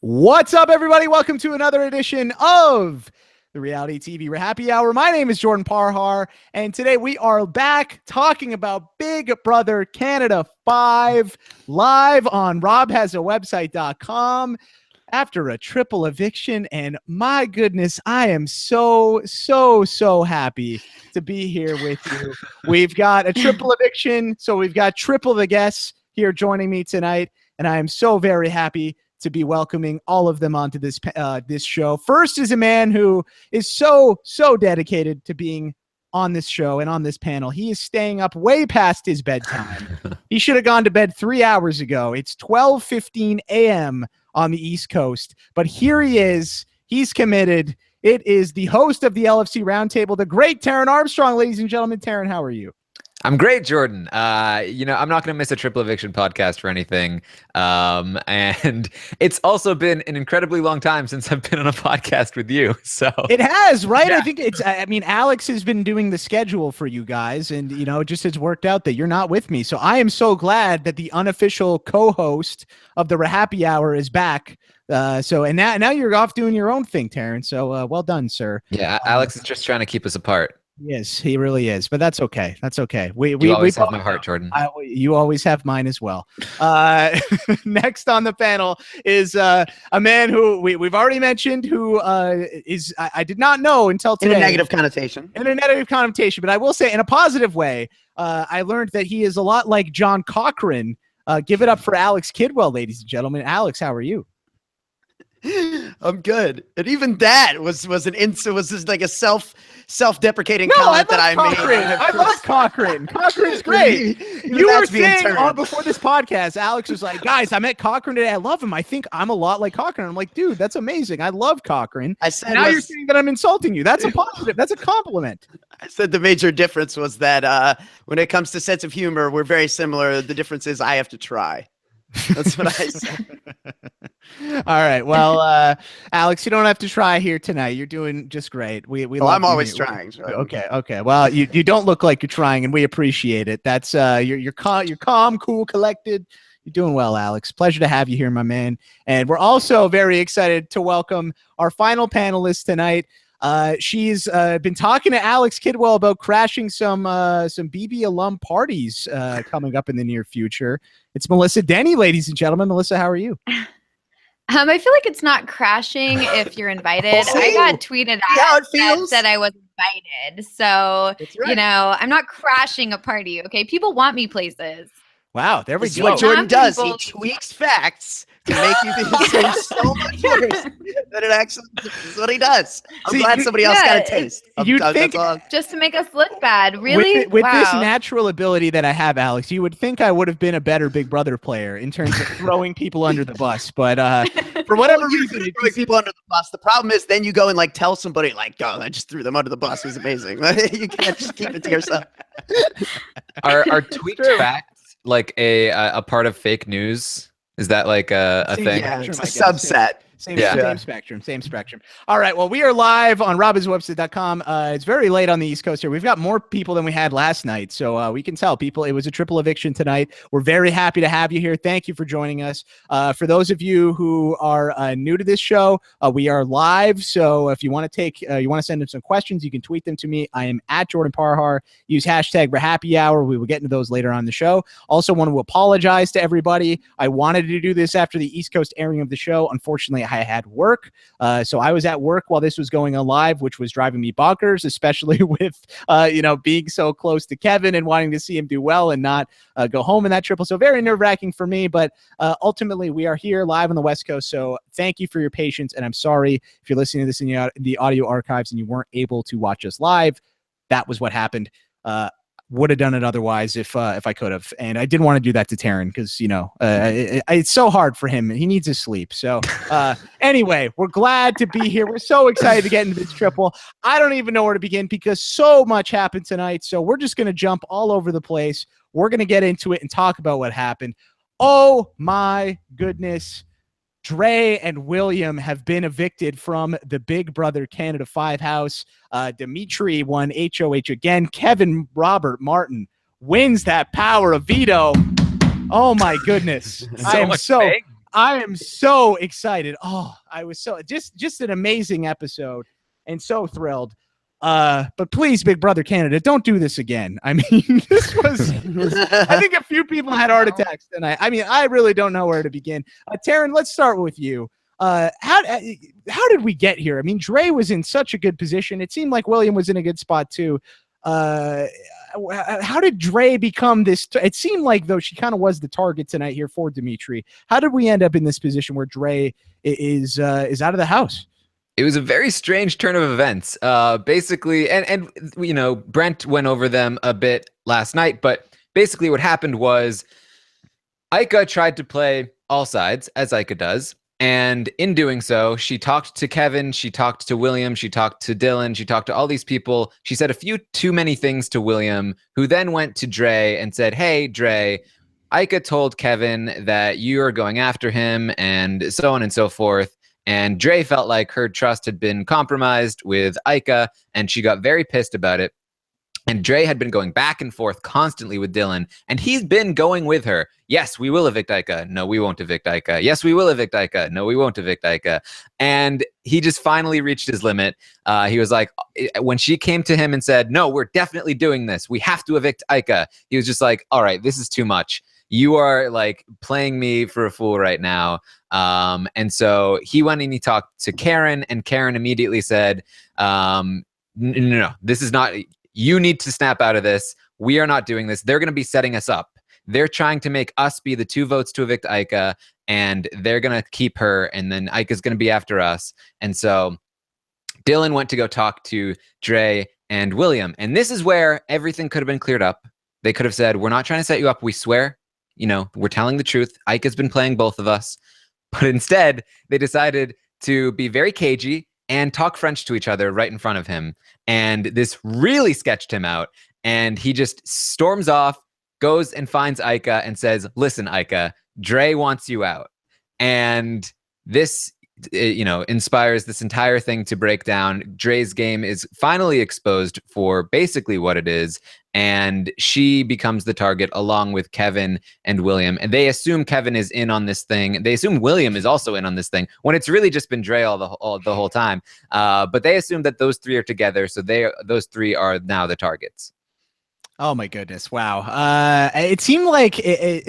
What's up, everybody? Welcome to another edition of the Reality TV RHAPpy Hour. My name is Jordan Parhar, and today we are back talking about Big Brother Canada 5 live on RHAPhasAwebsite.com after a triple eviction. And my goodness, I am so happy to be here with you. We've got a triple eviction, so we've got triple the guests here joining me tonight, and I am so very happy to be welcoming all of them onto this show. First is a man who is so dedicated to being on this show and on this panel. He is staying up way past his bedtime. He should have gone to bed 3 hours ago. It's 12:15 a.m. on the East Coast, but here he is. He's committed. It is the host of the LFC Roundtable, the great Taran Armstrong, ladies and gentlemen. Taran, how are you? I'm great, Jordan. I'm not going to miss a triple eviction podcast for anything. And it's also been an incredibly long time since I've been on a podcast with you. So it has, right? Yeah. I think Alex has been doing the schedule for you guys, and, it just has worked out that you're not with me. So I am so glad that the unofficial co-host of the RHAPpy Hour is back. And now you're off doing your own thing, Taran. So well done, sir. Yeah, Alex is just trying to keep us apart. Yes, he really is, but that's okay. That's okay. You always have my heart, Jordan. You always have mine as well. Next on the panel is a man who we've already mentioned, who is I did not know until today. In a negative connotation. But I will say in a positive way. I learned that he is a lot like John Cochran. Give it up for Alex Kidwell, ladies and gentlemen. Alex, how are you? I'm good. And even that was just like a self-deprecating comment that I made. I love Cochran. Cochran's great. You were saying before this podcast, Alex was like, guys, I met Cochran today. I love him. I think I'm a lot like Cochran. I'm like, dude, that's amazing. I love Cochran. I said now you're saying that I'm insulting you. That's a positive. That's a compliment. I said the major difference was that when it comes to sense of humor, we're very similar. The difference is I have to try. That's what I said. All right. Well, Alex, you don't have to try here tonight. You're doing just great. I'm always trying. So okay. Well, you don't look like you're trying, and we appreciate it. That's you're calm, cool, collected. You're doing well, Alex. Pleasure to have you here, my man. And we're also very excited to welcome our final panelist tonight. She's been talking to Alex Kidwell about crashing some BB alum parties coming up in the near future. It's Melissa Deni, ladies and gentlemen. Melissa, how are you? I feel like it's not crashing if you're invited. I got tweeted out that said I was invited. So, right. I'm not crashing a party. Okay. People want me places. Wow. There we This go. is what Jordan does. He tweaks facts to make you think it seems so much worse than it actually is. This is what he does. I'm glad somebody else got a taste. You'd think just to make us look bad. Really? With this natural ability that I have, Alex, you would think I would have been a better Big Brother player in terms of throwing people under the bus. But for whatever reason, throwing people under the bus. The problem is then you go and tell somebody oh, I just threw them under the bus. It was amazing. You can't just keep it to yourself. Are tweaked facts like a part of fake news? Is that like a thing? Yeah, it's a subset. Same spectrum. All right. Well, we are live on RHAPpy.com. It's very late on the East Coast here. We've got more people than we had last night. So we can tell people it was a triple eviction tonight. We're very happy to have you here. Thank you for joining us. For those of you who are new to this show, we are live. So if you want to send in some questions, you can tweet them to me. I am at Jordan Parhar. Use hashtag RHAPpy Hour. We will get into those later on in the show. Also want to apologize to everybody. I wanted to do this after the East Coast airing of the show. Unfortunately, I had work. So I was at work while this was going on live, which was driving me bonkers, especially with, being so close to Kevin and wanting to see him do well and not go home in that triple. So very nerve-wracking for me. But ultimately, we are here live on the West Coast. So thank you for your patience. And I'm sorry if you're listening to this in the audio archives and you weren't able to watch us live. That was what happened. Would have done it otherwise if I could have. And I didn't want to do that to Taran because, it's so hard for him. He needs his sleep. So anyway, we're glad to be here. We're so excited to get into this triple. I don't even know where to begin because so much happened tonight. So we're just going to jump all over the place. We're going to get into it and talk about what happened. Oh, my goodness. Dre and William have been evicted from the Big Brother Canada 5 house. Demitri won HOH again. Kevin Robert Martin wins that power of veto. Oh my goodness. I am so excited. Oh, I was so just an amazing episode and so thrilled. But please, Big Brother Canada, don't do this again. I mean, I think a few people had heart attacks tonight. I mean, I really don't know where to begin. Taran, let's start with you. How did we get here? I mean, Dre was in such a good position. It seemed like William was in a good spot too. How did Dre become this? It seemed like, though, she kind of was the target tonight here for Demitri. How did we end up in this position where Dre is out of the house? It was a very strange turn of events. Basically, and you know, Brent went over them a bit last night, but basically what happened was Ika tried to play all sides, as Ika does. And in doing so, she talked to Kevin, she talked to William, she talked to Dylan, she talked to all these people. She said a few too many things to William, who then went to Dre and said, hey, Dre, Ika told Kevin that you are going after him and so on and so forth. And Dre felt like her trust had been compromised with Ika, and she got very pissed about it. And Dre had been going back and forth constantly with Dylan, and he's been going with her. Yes, we will evict Ika. No, we won't evict Ika. Yes, we will evict Ika. No, we won't evict Ika. And he just finally reached his limit. He was like, when she came to him and said, no, we're definitely doing this. We have to evict Ika. He was just like, all right, this is too much. You are like playing me for a fool right now. And so he went and he talked to Karen, and Karen immediately said, no, this is not... You need to snap out of this. We are not doing this. They're going to be setting us up. They're trying to make us be the 2 votes to evict Ika, and they're going to keep her, and then Ika's going to be after us. And so Dylan went to go talk to Dre and William. And this is where everything could have been cleared up. They could have said, we're not trying to set you up. We swear, you know, we're telling the truth. Ika's been playing both of us. But instead, they decided to be very cagey and talk French to each other right in front of him. And this really sketched him out. And he just storms off, goes and finds Ika and says, listen, Ika, Dre wants you out. And this, you know, inspires this entire thing to break down. Dre's game is finally exposed for basically what it is. And she becomes the target along with Kevin and William. And they assume Kevin is in on this thing. They assume William is also in on this thing when it's really just been Dre the whole time. But they assume that those 3 are together. So those 3 are now the targets. Oh my goodness. Wow. It seemed like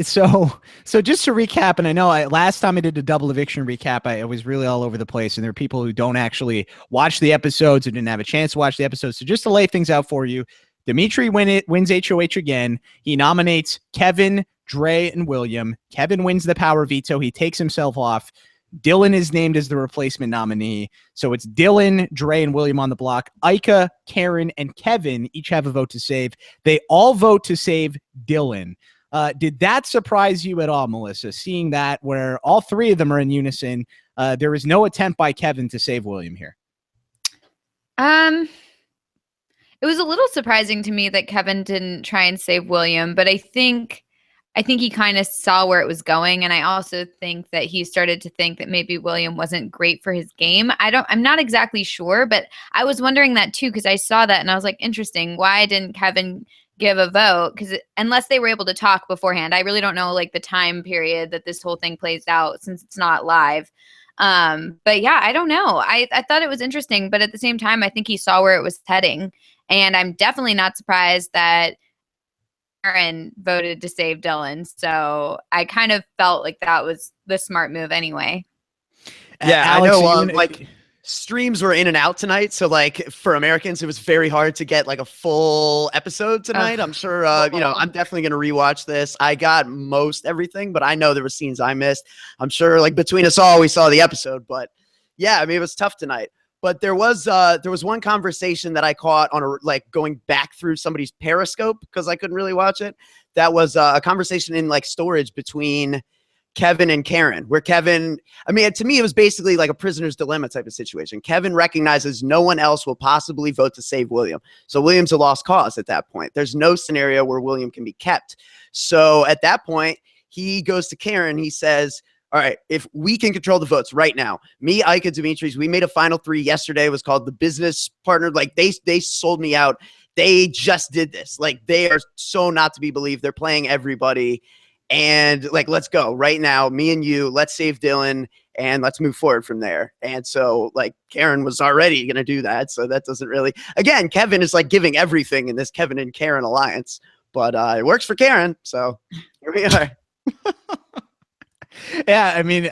so just to recap, and I know last time I did a double eviction recap, I was really all over the place, and there are people who don't actually watch the episodes, who didn't have a chance to watch the episodes. So just to lay things out for you, Demitri wins HOH again. He nominates Kevin, Dre, and William. Kevin wins the power veto. He takes himself off. Dylan is named as the replacement nominee. So it's Dylan, Dre, and William on the block. Ika, Karen, and Kevin each have a vote to save. They all vote to save Dylan. Did that surprise you at all, Melissa, seeing that where all 3 of them are in unison? There is no attempt by Kevin to save William here. It was a little surprising to me that Kevin didn't try and save William, but I think he kind of saw where it was going. And I also think that he started to think that maybe William wasn't great for his game. I'm not exactly sure, but I was wondering that too, because I saw that and I was like, interesting. Why didn't Kevin give a vote? Because unless they were able to talk beforehand, I really don't know like the time period that this whole thing plays out since it's not live. But yeah, I don't know. I thought it was interesting, but at the same time, I think he saw where it was heading. And I'm definitely not surprised that Aaron voted to save Dylan. So I kind of felt like that was the smart move anyway. Yeah, Alex, I know. Like streams were in and out tonight, so like for Americans, it was very hard to get like a full episode tonight. I'm sure, you know, I'm definitely gonna rewatch this. I got most everything, but I know there were scenes I missed. I'm sure, like between us all, we saw the episode. But yeah, I mean, it was tough tonight. But there was one conversation that I caught on like going back through somebody's Periscope because I couldn't really watch it. That was a conversation in like storage between Kevin and Karen, where Kevin, I mean, to me, it was basically like a prisoner's dilemma type of situation. Kevin recognizes no one else will possibly vote to save William. So William's a lost cause at that point. There's no scenario where William can be kept. So at that point, he goes to Karen. He says, all right, if we can control the votes right now, me, Ika, Demitri, we made a final 3 yesterday. It was called the business partner. Like they sold me out. They just did this. Like they are so not to be believed. They're playing everybody. and like, let's go right now, me and you, let's save Dylan and let's move forward from there. And so like Karen was already going to do that. So that doesn't really, again, Kevin is like giving everything in this Kevin and Karen alliance, but it works for Karen. So here we are. Yeah, I mean,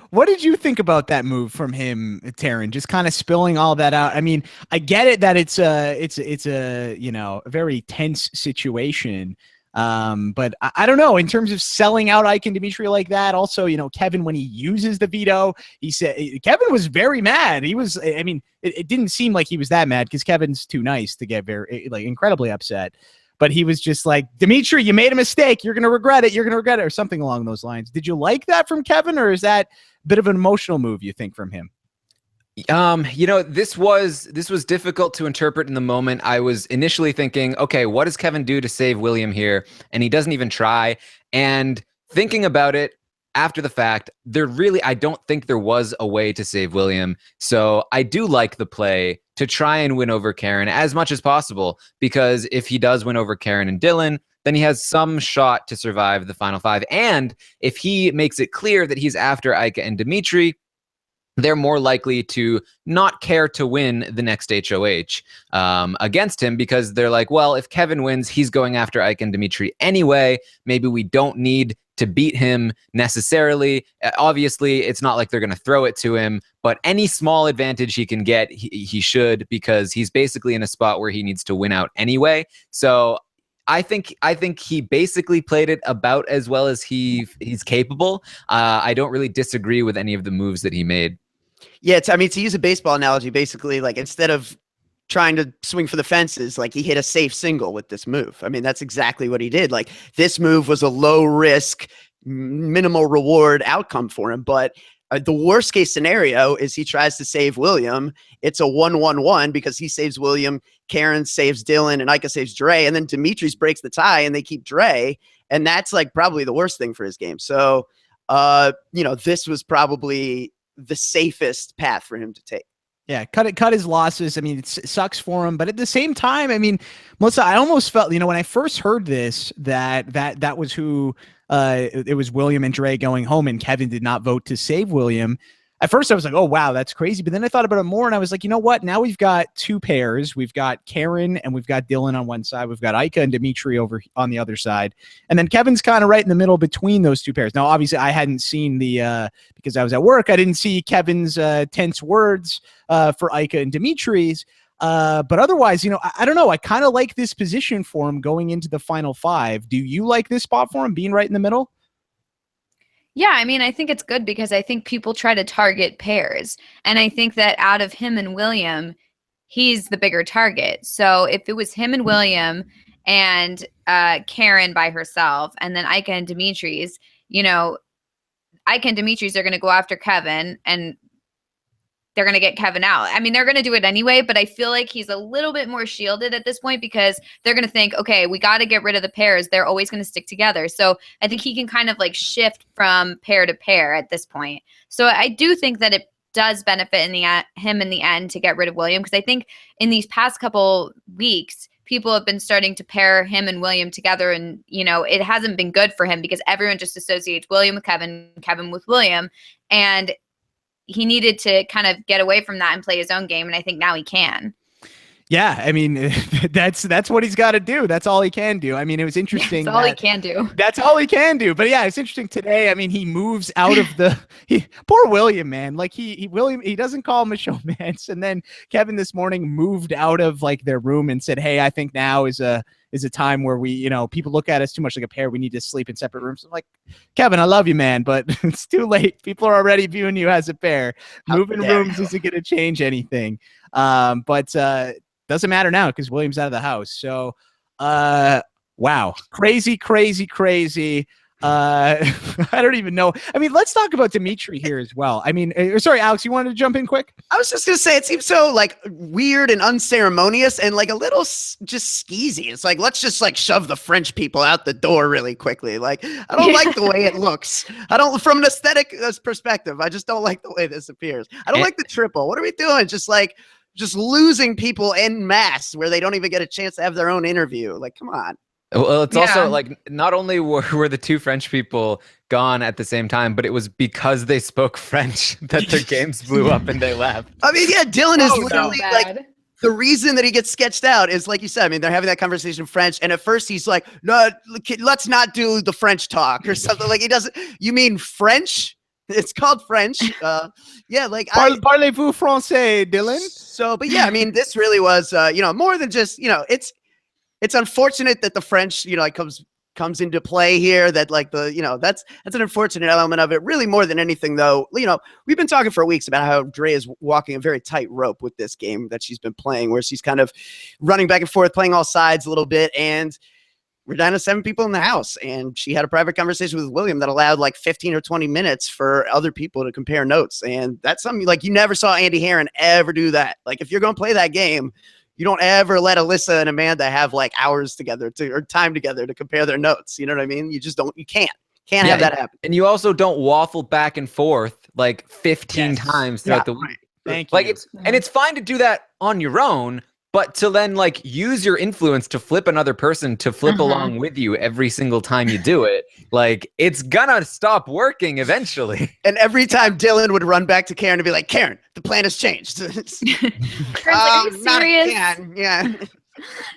what did you think about that move from him, Taran? Just kind of spilling all that out. I mean, I get it that it's a you know, a very tense situation. But I don't know, in terms of selling out Ike and Demitri like that. Also, you know, Kevin, when he uses the veto, he said Kevin was very mad. He was, I mean, it didn't seem like he was that mad because Kevin's too nice to get very like incredibly upset. But he was just like, Demitri, you made a mistake. You're going to regret it. You're going to regret it, or something along those lines. Did you like that from Kevin, or is that a bit of an emotional move, you think, from him? You know, this was difficult to interpret in the moment. I was initially thinking, okay, what does Kevin do to save William here? And he doesn't even try. And thinking about it after the fact, I don't think there was a way to save William. So I do like the play to try and win over Karen as much as possible, because if he does win over Karen and Dylan, then he has some shot to survive the final 5. And if he makes it clear that he's after Ike and Demitri, they're more likely to not care to win the next HOH against him, because they're like, well, if Kevin wins, he's going after Ike and Demitri anyway. Maybe we don't need to beat him necessarily. Obviously, it's not like they're going to throw it to him, but any small advantage he can get, he should, because he's basically in a spot where he needs to win out anyway. So I think he basically played it about as well as he's capable. I don't really disagree with any of the moves that he made. Yeah, I mean, to use a baseball analogy, basically, like, instead of trying to swing for the fences, like, he hit a safe single with this move. I mean, that's exactly what he did. Like, this move was a low risk, minimal reward outcome for him. But the worst case scenario is he tries to save William. It's a 1-1-1 because he saves William, Karen saves Dylan, and Ika saves Dre. And then Demetrius breaks the tie and they keep Dre. And that's like probably the worst thing for his game. So, you know, this was probably the safest path for him to take. Yeah, cut his losses. I mean, it sucks for him, but at the same time, I mean, Melissa, I almost felt, you know, when I first heard this, that was who it was William and Dre going home, and Kevin did not vote to save William. At first, I was like, oh, wow, that's crazy. But then I thought about it more, and I was like, you know what? Now we've got two pairs. We've got Karen and we've got Dylan on one side. We've got Ika and Demitri over on the other side. And then Kevin's kind of right in the middle between those two pairs. Now, obviously, I hadn't seen because I was at work, I didn't see Kevin's tense words for Ika and Dimitri's. But otherwise, you know, I don't know. I kind of like this position for him going into the final 5. Do you like this spot for him being right in the middle? Yeah, I mean, I think it's good because I think people try to target pairs. And I think that out of him and William, he's the bigger target. So if it was him and William and Karen by herself and then Ika and Dimitri's, you know, Ika and Dimitri's are going to go after Kevin and they're going to get Kevin out. I mean, they're going to do it anyway, but I feel like he's a little bit more shielded at this point because they're going to think, okay, we got to get rid of the pairs. They're always going to stick together. So I think he can kind of like shift from pair to pair at this point. So I do think that it does benefit him in the end to get rid of William, because I think in these past couple weeks, people have been starting to pair him and William together, and, you know, it hasn't been good for him because everyone just associates William with Kevin, Kevin with William, and he needed to kind of get away from that and play his own game. And I think now he can. Yeah, I mean, that's what he's got to do. That's all he can do. I mean, it was interesting. That's all he can do. That's all he can do. But yeah, it's interesting today. I mean, he moves out of poor William, man. Like William, he doesn't call him a showman. And then Kevin this morning moved out of like their room and said, hey, I think now is a time where we, you know, people look at us too much like a pair. We need to sleep in separate rooms. I'm like, Kevin, I love you, man, but it's too late. People are already viewing you as a pair. Moving rooms isn't going to change anything. But doesn't matter now because William's out of the house. So, wow, crazy. I don't even know. I mean, let's talk about Demitri here as well. I mean, sorry, Alex, you wanted to jump in quick? I was just going to say, it seems so like weird and unceremonious and like a little just skeezy. It's like, let's just like shove the French people out the door really quickly. Like, I don't like the way it looks. From an aesthetic perspective, I just don't like the way this appears. I don't like the triple. What are we doing? Just losing people en masse where they don't even get a chance to have their own interview. Like, come on. Well, it's Yeah. also like not only were the two French people gone at the same time, but it was because they spoke French that their games blew up and they left. I mean, yeah, Dylan is Oh, no. literally like the reason that he gets sketched out is like you said. I mean, they're having that conversation in French, and at first he's like, "No, let's not do the French talk or something." Like he doesn't. You mean French? It's called French. Yeah, like Parlez-vous français, Dylan? So, but yeah, I mean, this really was, more than just, it's unfortunate that the French, like comes into play here. That like that's an unfortunate element of it. Really, more than anything, though, we've been talking for weeks about how Dre is walking a very tight rope with this game that she's been playing, where she's kind of running back and forth, playing all sides a little bit, and we're down to 7 people in the house, and she had a private conversation with William that allowed like 15 or 20 minutes for other people to compare notes. And that's something like you never saw Andy Herron ever do that. Like if you're going to play that game, you don't ever let Alyssa and Amanda have like hours together or time together to compare their notes. You know what I mean? You can't have that happen. And you also don't waffle back and forth like 15 times throughout the week. Thank you. It's fine to do that on your own, but to then like use your influence to flip another person to flip along with you every single time you do it, like it's gonna stop working eventually. And every time Dylan would run back to Karen and be like, "Karen, the plan has changed." Karen's like, "Are you serious?" Yeah.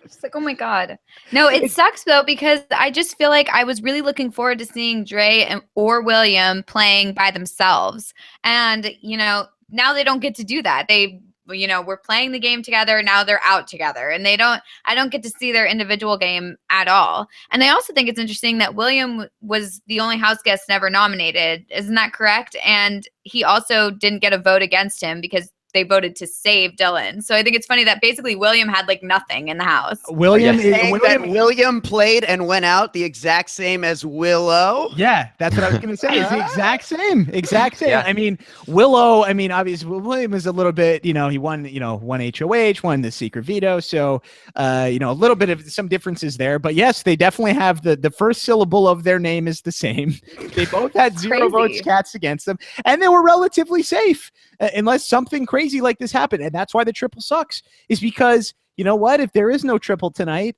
It's like, oh my God. No, it sucks though, because I just feel like I was really looking forward to seeing Dre or William playing by themselves. And, now they don't get to do that. We're playing the game together. Now they're out together, and I don't get to see their individual game at all. And I also think it's interesting that William was the only house guest never nominated. Isn't that correct? And he also didn't get a vote against him because they voted to save Dylan. So I think it's funny that basically William had like nothing in the house. William played and went out the exact same as Willow. Yeah, that's what I was going to say. It's the exact same. Yeah. I mean, Willow, obviously William is a little bit, he won, one HOH, won the secret veto. So, a little bit of some differences there. But yes, they definitely have the first syllable of their name is the same. They both had 0 votes cast against them, and they were relatively safe unless something crazy like this happened. And that's why the triple sucks, is because you know what? If there is no triple tonight,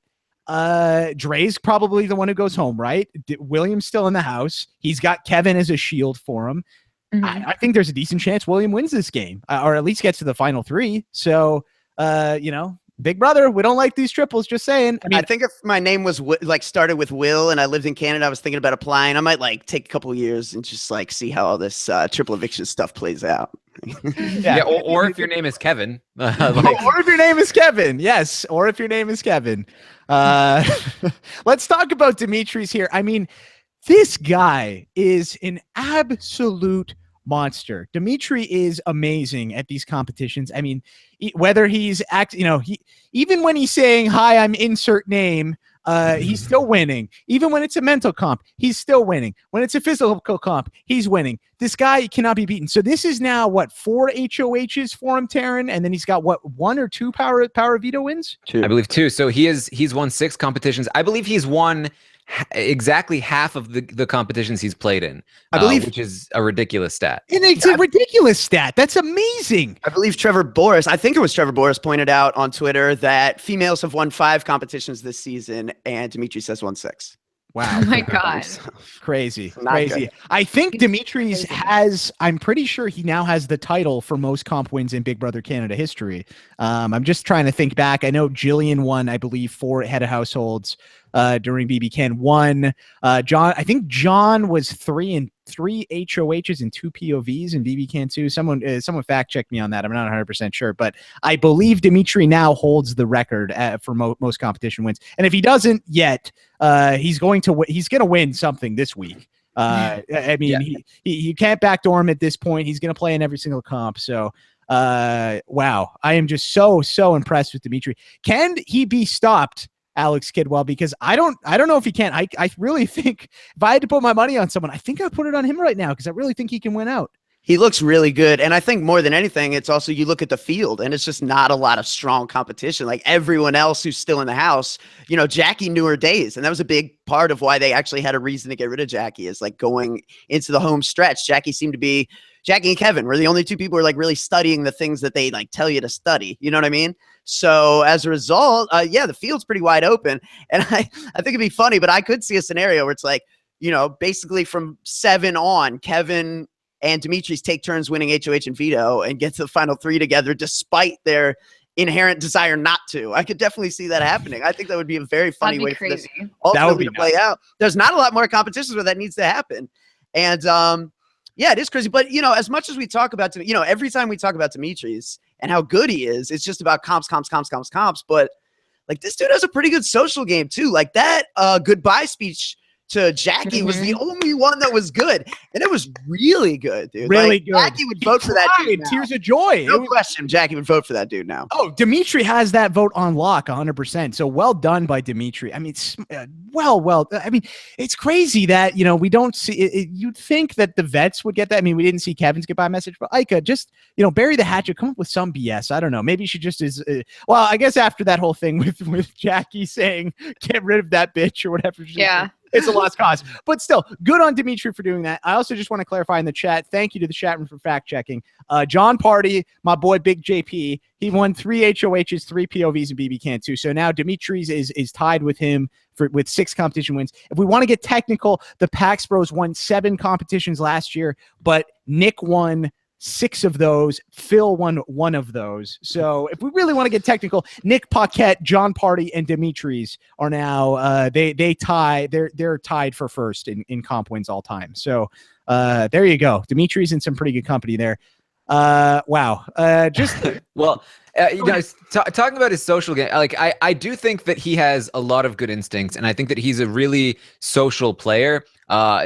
Dre's probably the one who goes home, right? William's still in the house. He's got Kevin as a shield for him. I think there's a decent chance William wins this game, or at least gets to the final 3. So, Big Brother, we don't like these triples, just saying. I think if my name was started with Will and I lived in Canada, I was thinking about applying. I might take a couple of years and just see how all this triple eviction stuff plays out. Yeah, or if your name is Kevin. Or if your name is Kevin. Yes, or if your name is Kevin. Let's talk about Demitri's here. This guy is an absolute monster. Demitri is amazing at these competitions. Whether he's even when he's saying, "Hi, I'm insert name," he's still winning. Even when it's a mental comp, he's still winning. When it's a physical comp, he's winning. This guy cannot be beaten. So this is now 4 HOHs for him, Taran, and then he's got 1 or 2 power veto wins? 2. I believe 2. So he's won 6 competitions. I believe he's won exactly half of the competitions he's played in, I believe, which is a ridiculous stat. And it's a ridiculous stat. That's amazing. I believe Trevor Boris pointed out on Twitter that females have won 5 competitions this season, and Demitri says won 6. Wow. Oh my God. Crazy. Good. I think Demitri's I'm pretty sure he now has the title for most comp wins in Big Brother Canada history. I'm just trying to think back. I know Jillian won, I believe, 4 head of households during BBCAN1. I think John was 3 HOHs and 2 POVs in BBCAN2. Someone fact checked me on that. I'm not 100% sure, but I believe Demitri now holds the record for most competition wins. And if he doesn't yet, he's going to win something this week. You can't backdoor him at this point. He's going to play in every single comp. So, wow, I am just so impressed with Demitri. Can he be stopped, Alex Kidwell? Because I don't know if he can. I really think if I had to put my money on someone, I think I'd put it on him right now, because I really think he can win out. He looks really good. And I think more than anything, it's also you look at the field and it's just not a lot of strong competition. Like everyone else who's still in the house, Jackie knew her days. And that was a big part of why they actually had a reason to get rid of Jackie, is going into the home stretch. Jackie seemed to be Jackie and Kevin were the only two people who are like really studying the things that they like tell you to study. You know what I mean? So as a result, yeah, the field's pretty wide open. And I think it'd be funny, but I could see a scenario where it's like, you know, basically from 7 on, Kevin and Demitri's take turns winning HOH and veto and get to the final 3 together despite their inherent desire not to. I could definitely see that happening. I think that would be a very funny way for this ultimately to play out. There's not a lot more competitions where that needs to happen. And yeah, it is crazy. But, you know, as much as we talk about, you know, every time we talk about Demetri's and how good he is, it's just about comps. But like this dude has a pretty good social game too. Like that goodbye speech to Jackie was the only one that was good. And it was really good, dude. Really like, good. Jackie would vote for that dude now. Tears of joy. No question. Jackie would vote for that dude now. Oh, Demitri has that vote on lock 100%. So well done by Demitri. I mean, it's, well, I mean, it's crazy that, you know, we don't see it. You'd think that the vets would get that. I mean, we didn't see Kevin's goodbye message, but Ika, just, you know, bury the hatchet, come up with some BS. I don't know. Maybe she just is. Well, I guess after that whole thing with Jackie saying, get rid of that bitch or whatever. Yeah. It's a lost cause, but still good on Demitri for doing that. I also just want to clarify in the chat. Thank you to the chat room for fact checking. John Party, my boy, Big JP, he won 3 HOHs, 3 POVs and BBCAN5. So now Demitri's is tied with him with 6 competition wins. If we want to get technical, the Pax Bros won 7 competitions last year, but Nick won 6 of those. Phil won 1 of those. So if we really want to get technical, Nick Paquette, John Party, and Demitri's are now they tie. They're tied for first in comp wins all time. So there you go. Demitri's in some pretty good company there. Wow. Just well. You know, talking about his social game, like I do think that he has a lot of good instincts, and I think that he's a really social player.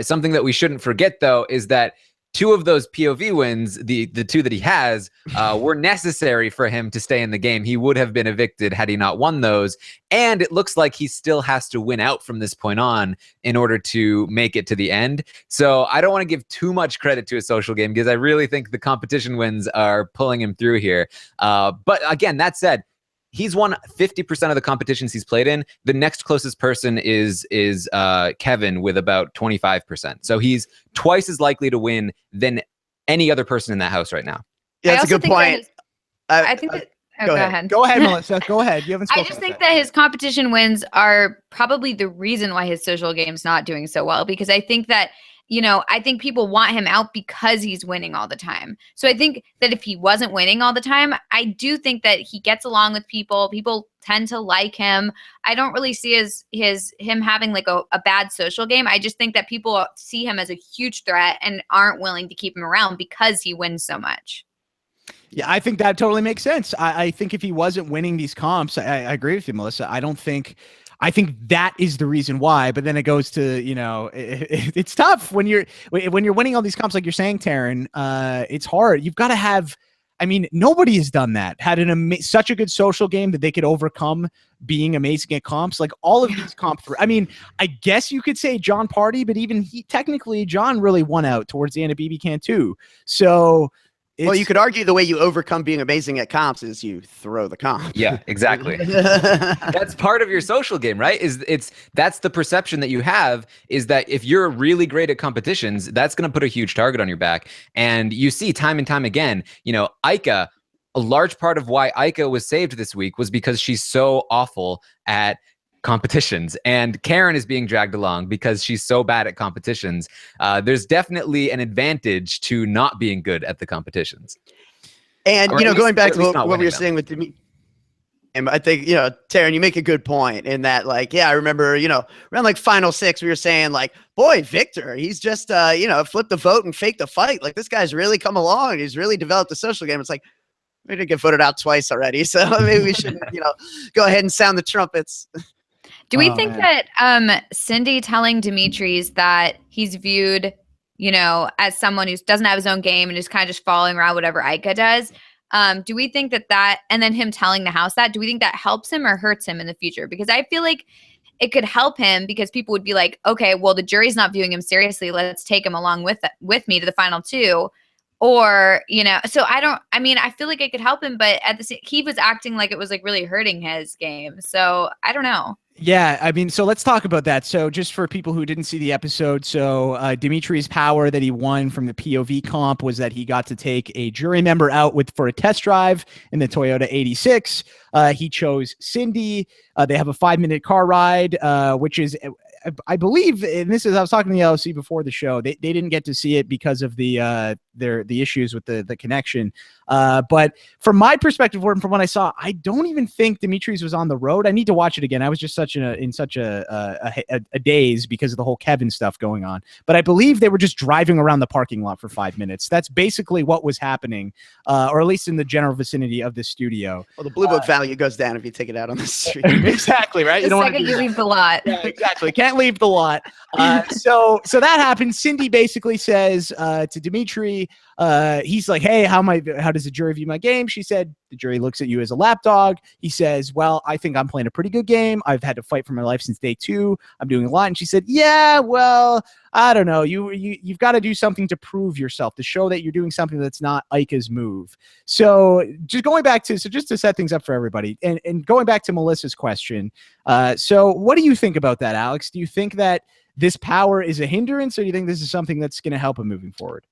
Something that we shouldn't forget, though, is that 2 of those POV wins, the 2 that he has, were necessary for him to stay in the game. He would have been evicted had he not won those. And it looks like he still has to win out from this point on in order to make it to the end. So I don't want to give too much credit to his social game because I really think the competition wins are pulling him through here. But again, that said, he's won 50% of the competitions he's played in. The next closest person is Kevin with about 25%. So he's twice as likely to win than any other person in that house right now. Yeah, that's a good point. I think that. Oh, go ahead. Go ahead, Melissa. Go ahead. You haven't spoken. I just think that his competition wins are probably the reason why his social game's not doing so well, because I think that, you know, I think people want him out because he's winning all the time. So I think that if he wasn't winning all the time, I do think that he gets along with people. People tend to like him. I don't really see him having like a bad social game. I just think that people see him as a huge threat and aren't willing to keep him around because he wins so much. Yeah, I think that totally makes sense. I think if he wasn't winning these comps, I agree with you, Melissa. I think that is the reason why, but then it goes to, you know, it's tough when you're winning all these comps, like you're saying, Taran. It's hard. You've got to have, I mean, nobody has done that. Had such a good social game that they could overcome being amazing at comps. Like all of these I mean, I guess you could say John Party, but even technically John really won out towards the end of BBCAN5. So. Well, you could argue the way you overcome being amazing at comps is you throw the comp. Yeah, exactly. That's part of your social game, right? That's the perception that you have, is that if you're really great at competitions, that's going to put a huge target on your back. And you see time and time again, you know, Ika, a large part of why Ika was saved this week was because she's so awful at competitions, and Karen is being dragged along because she's so bad at competitions. There's definitely an advantage to not being good at the competitions. And, you know, going back to what we were saying with Demi, and I think, you know, Taran, you make a good point in that, like, yeah, I remember, you know, around like final 6, we were saying like, boy, Victor, he's just, you know, flipped the vote and faked the fight. Like this guy's really come along. He's really developed a social game. It's like, we didn't get voted out twice already. So maybe we should, you know, go ahead and sound the trumpets. Do we think that Cindy telling Demitri's that he's viewed, you know, as someone who doesn't have his own game and is kind of just following around whatever Ika does, do we think that, and then him telling the house that, do we think that helps him or hurts him in the future? Because I feel like it could help him because people would be like, okay, well, the jury's not viewing him seriously. Let's take him along with me to the final 2. Or, you know, so I mean, I feel like it could help him, but he was acting like it was like really hurting his game. So I don't know. Yeah, I mean, so let's talk about that. So just for people who didn't see the episode, so Dimitri's power that he won from the POV comp was that he got to take a jury member out for a test drive in the Toyota 86. He chose Cindy. They have a 5-minute car ride, which is, I believe, and this is, I was talking to the LLC before the show. They didn't get to see it because of the issues with the connection. But from my perspective, from what I saw, I don't even think Dimitri's was on the road. I need to watch it again. I was just in such a daze because of the whole Kevin stuff going on. But I believe they were just driving around the parking lot for 5 minutes. That's basically what was happening, or at least in the general vicinity of the studio. Well, the blue book value goes down if you take it out on the street. Exactly, right? The second you leave the lot. Yeah, exactly. Can't leave the lot. So that happens. Cindy basically says to Demitri, he's like, hey, how does the jury view my game? She said, the jury looks at you as a lapdog. He says, well, I think I'm playing a pretty good game. I've had to fight for my life since day 2. I'm doing a lot. And she said, yeah, well, I don't know. You've got to do something to prove yourself, to show that you're doing something that's not Ika's move. So just to set things up for everybody, and going back to Melissa's question. So what do you think about that, Alex? Do you think that this power is a hindrance, or do you think this is something that's going to help him moving forward?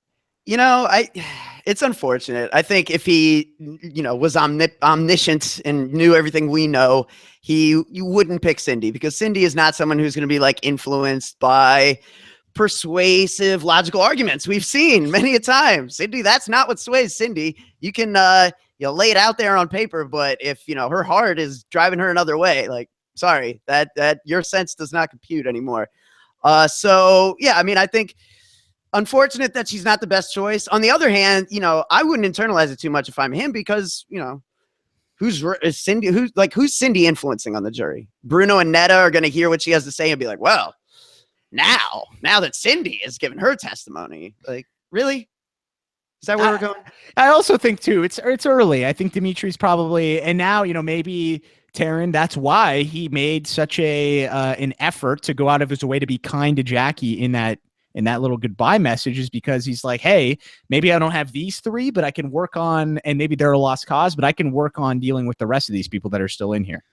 It's unfortunate. I think if he, was omniscient and knew everything we know, you wouldn't pick Cindy, because Cindy is not someone who's going to be like influenced by persuasive, logical arguments. We've seen many a time. Cindy, that's not what sways Cindy. You can, lay it out there on paper, but if, her heart is driving her another way, like, sorry, that your sense does not compute anymore. So yeah, I mean, I think, unfortunate that she's not the best choice. On the other hand, I wouldn't internalize it too much if I'm him, because, who's Cindy influencing on the jury? Bruno and Netta are going to hear what she has to say and be like, well, now that Cindy has given her testimony, like, really? Is that where we're going? I also think too, it's early. I think Dimitri's probably, and now, maybe Taran, that's why he made such an effort to go out of his way to be kind to Jackie in that little goodbye message, is because he's like, hey, maybe I don't have these 3, but I can work on, and maybe they're a lost cause, but I can work on dealing with the rest of these people that are still in here.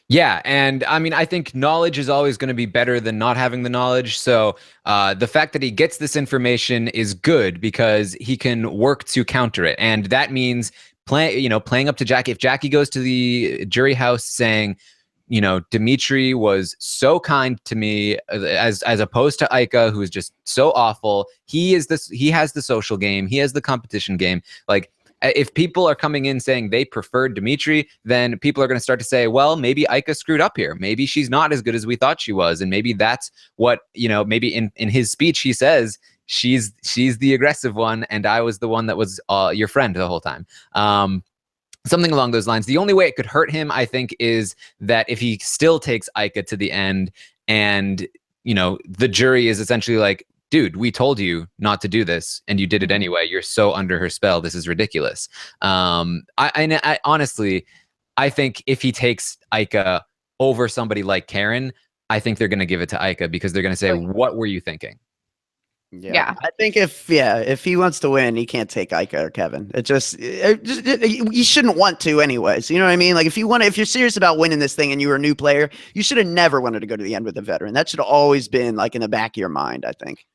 Yeah. And I mean, I think knowledge is always going to be better than not having the knowledge. So the fact that he gets this information is good, because he can work to counter it. And that means playing up to Jackie. If Jackie goes to the jury house saying, Demitri was so kind to me, as opposed to Ika, who is just so awful. He has the social game. He has the competition game. Like, if people are coming in saying they preferred Demitri, then people are going to start to say, well, maybe Ika screwed up here. Maybe she's not as good as we thought she was. And maybe that's what, maybe in his speech, he says, she's the aggressive one, and I was the one that was your friend the whole time. Something along those lines. The only way it could hurt him, I think, is that if he still takes Ika to the end, and the jury is essentially like, dude, we told you not to do this, and you did it anyway. You're so under her spell. This is ridiculous. I honestly, I think if he takes Ika over somebody like Karen, I think they're going to give it to Ika, because they're going to say, what were you thinking? Yeah. I think if he wants to win, he can't take Ika or Kevin. You shouldn't want to anyways. You know what I mean? Like, if you're serious about winning this thing and you were a new player, you should have never wanted to go to the end with a veteran. That should have always been like in the back of your mind, I think.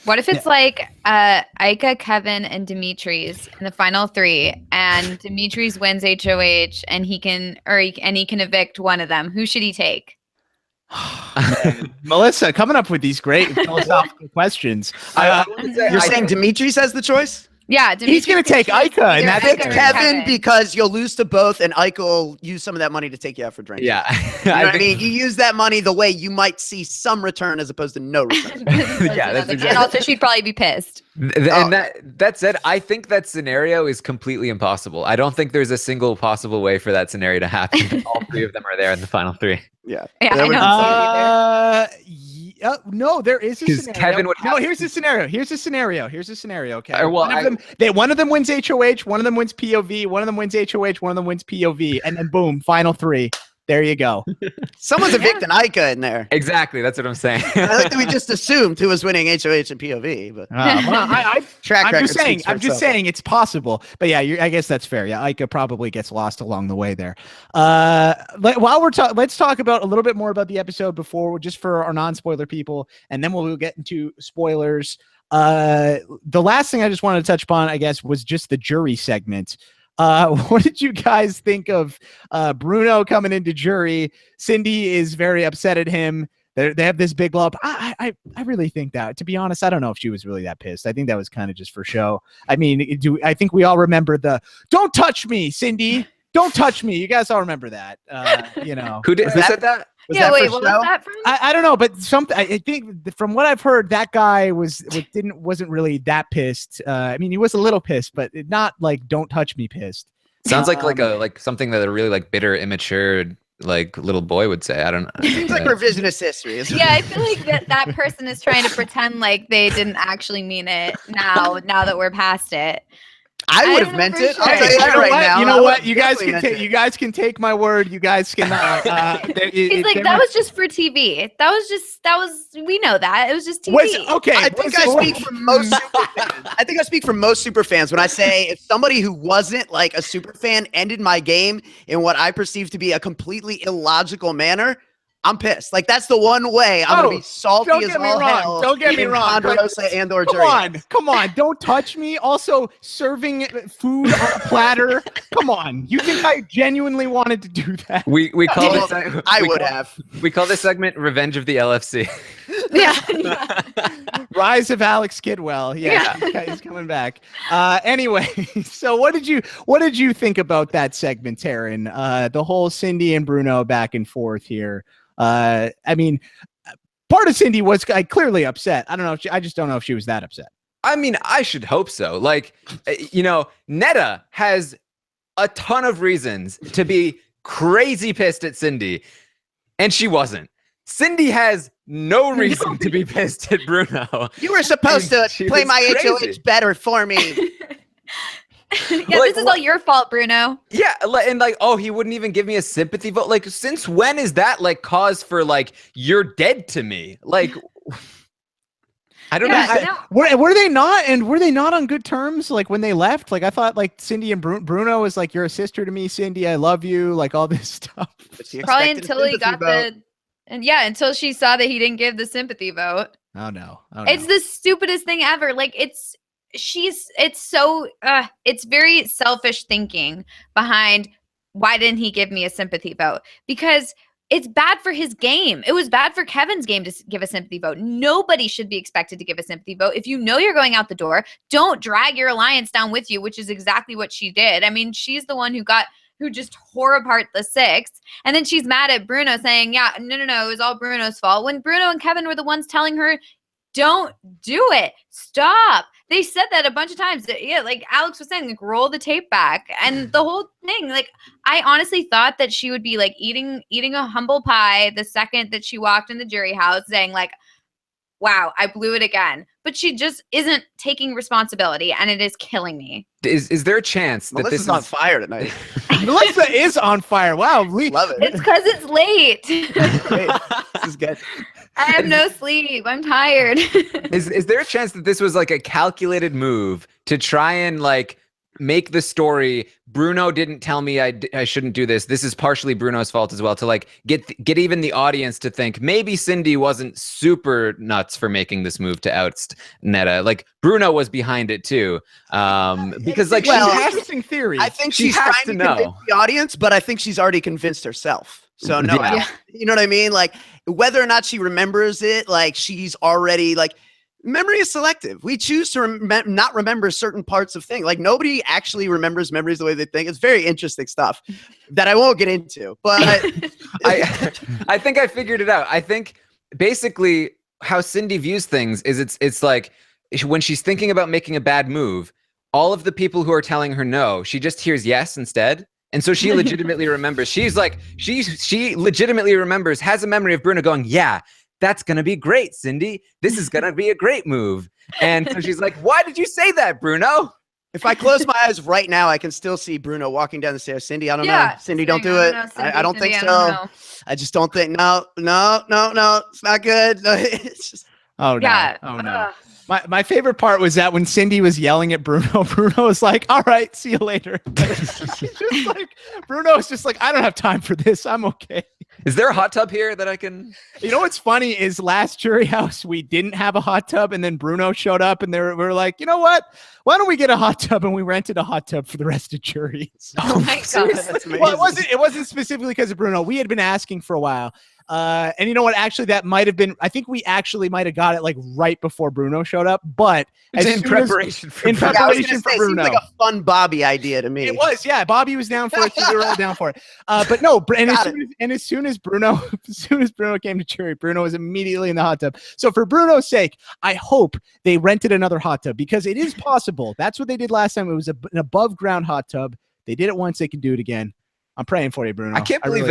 What if it's like Ika, Kevin, and Dimitri's in the final 3, and Dimitri's wins HOH, and he can evict one of them? Who should he take? Melissa, coming up with these great philosophical questions. You're saying Demitri says the choice? Yeah, he's going to take Ika, and that's Kevin, because you'll lose to both, and Ika will use some of that money to take you out for drinks. Yeah, you know what I mean. You use that money the way you might see some return as opposed to no return. Yeah, that's exactly. And also, she'd probably be pissed. And that said, I think that scenario is completely impossible. I don't think there's a single possible way for that scenario to happen. All 3 of them are there in the final 3. Yeah, I don't see it either. No, there is a scenario. Kevin would here's a scenario. Okay. Well, one of them wins HOH, one of them wins POV, one of them wins HOH, one of them wins POV, and then boom, final 3. There you go. Someone's evicting Ica in there. Exactly. That's what I'm saying. I like that we just assumed who was winning HOH and POV, but Well, track I'm record. just saying it's possible. But yeah, I guess that's fair. Yeah, Ica probably gets lost along the way there. Let's talk about a little bit more about the episode before, just for our non-spoiler people, and then we'll get into spoilers. The last thing I just wanted to touch upon, I guess, was just the jury segment. What did you guys think of Bruno coming into jury? Cindy is very upset at him. They have this big lump. I really think that, to be honest, I don't know if she was really that pissed. I think that was kind of just for show. I mean, I think we all remember the "Don't touch me, Cindy. Don't touch me." You guys all remember that, you know. Who said that? Yeah, wait, what was that from? I don't know, but I think from what I've heard, that guy wasn't really that pissed. I mean, he was a little pissed, but not like "Don't touch me" pissed. Sounds like something that a really like bitter, immature like little boy would say. I don't know. It seems like revisionist history. Yeah, I feel like that person is trying to pretend like they didn't actually mean it now that we're past it. I would have meant it. Sure. I'll tell you that right now. You know what? You guys can can take my word. You guys can. He's like, that was just for TV. That was. We know that it was just TV. Okay. I think I speak for most super fans. I think I speak for most super fans when I say if somebody who wasn't like a super fan ended my game in what I perceive to be a completely illogical manner, I'm pissed. Like that's the one way I'm gonna be salty as all hell. Don't get me wrong. Ponderosa and or jury. Come on. Don't touch me. Also, serving food on a platter. Come on. You think I genuinely wanted to do that? We call this. I would have. We call this segment "Revenge of the LFC." Yeah. Rise of Alex Kidwell. Yeah. He's coming back. Anyway, so what did you think about that segment, Taran? The whole Cindy and Bruno back and forth here. I mean, part of Cindy was clearly upset. I don't know. I just don't know if she was that upset. I mean, I should hope so. Like, you know, Netta has a ton of reasons to be crazy pissed at Cindy, and she wasn't. Cindy has no reason to be pissed at Bruno. You were supposed to play my HOH better for me. This is all your fault, Bruno. Yeah, and like, oh, he wouldn't even give me a sympathy vote. Like, since when is that like cause for like you're dead to me? Like, I don't know. Were they not? And were they not on good terms? Like when they left? Like I thought, like Cindy and Bruno was like, "You're a sister to me, Cindy. I love you." Like all this stuff. Probably until he got until she saw that he didn't give the sympathy vote. Oh no! It's the stupidest thing ever. Like it's very selfish thinking behind why didn't he give me a sympathy vote? Because it's bad for his game. It was bad for Kevin's game to give a sympathy vote. Nobody should be expected to give a sympathy vote. If you know you're going out the door, don't drag your alliance down with you, which is exactly what she did. I mean, she's the one who just tore apart the sixth. And then she's mad at Bruno saying, yeah, no, it was all Bruno's fault. When Bruno and Kevin were the ones telling her, don't do it. Stop. They said that a bunch of times. Yeah, like Alex was saying, like roll the tape back. And the whole thing, like I honestly thought that she would be like eating a humble pie the second that she walked in the jury house saying like, wow, I blew it again. But she just isn't taking responsibility, and it is killing me. Is there a chance that this is on fire tonight? Melissa is on fire. Wow, love it. It's because it's late. This is good. I have no sleep. I'm tired. Is there a chance that this was like a calculated move to try and like make the story Bruno didn't tell me I shouldn't do this. This is partially Bruno's fault as well, to like get even the audience to think maybe Cindy wasn't super nuts for making this move to oust Netta. Like Bruno was behind it too. Because like interesting theory. I think she's trying to convince the audience, but I think she's already convinced herself. So no, you know what I mean? Like whether or not she remembers it, like she's already like, memory is selective. We choose to not remember certain parts of things. Like nobody actually remembers memories the way they think. It's very interesting stuff that I won't get into, but I think I figured it out. I think basically how Cindy views things is it's like when she's thinking about making a bad move, all of the people who are telling her no, she just hears yes instead. And so she legitimately remembers. She's like, she legitimately remembers, has a memory of Bruno going, yeah, that's going to be great, Cindy. This is going to be a great move. And so she's like, why did you say that, Bruno? If I close my eyes right now, I can still see Bruno walking down the stairs. Cindy, I don't know. Cindy, don't do it. I don't think so. I just don't think. No. It's not good. It's just. Oh no! Yeah. Oh no! My favorite part was that when Cindy was yelling at Bruno, Bruno was like, "All right, see you later." Just like Bruno is just like, "I don't have time for this. I'm okay." Is there a hot tub here that I can? You know what's funny is last Jury House we didn't have a hot tub, and then Bruno showed up, and we were like, "You know what? Why don't we get a hot tub?" And we rented a hot tub for the rest of Jury. Oh my God! That's amazing. Well, it wasn't specifically because of Bruno. We had been asking for a while. And you know what? Actually, that might have been. I think we actually might have got it like right before Bruno showed up. But in preparation for Yeah, I was gonna say, it seems like a fun Bobby idea to me. It was, yeah. Bobby was down for it. So we were all down for it. But no, as soon as Bruno came to Jury, Bruno was immediately in the hot tub. So for Bruno's sake, I hope they rented another hot tub because it is possible. That's what they did last time. It was an above ground hot tub. They did it once. They can do it again. I'm praying for you, Bruno. I can't believe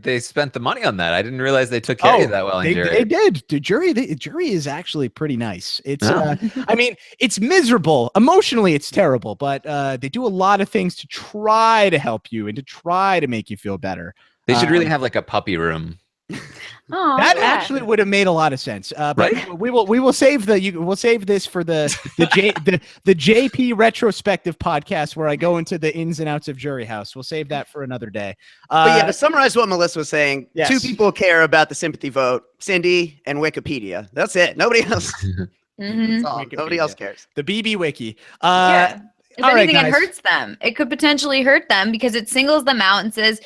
they spent the money on that. I didn't realize they took care of you that well in Jury. They did. The Jury is actually pretty nice. It's I mean, it's miserable. Emotionally, it's terrible, but they do a lot of things to try to help you and to try to make you feel better. They should really have like a puppy room. Oh, that actually would have made a lot of sense. But right? we will save we'll save this for the JP retrospective podcast where I go into the ins and outs of Jury House. We'll save that for another day. But yeah, to summarize what Melissa was saying, yes. 2 people care about the sympathy vote: Cindy and Wikipedia. That's it. Nobody else. Mm-hmm. That's all. Nobody else cares. The BB Wiki. Yeah. If all anything, right, it guys. hurts them. It could potentially hurt them because it singles them out and says,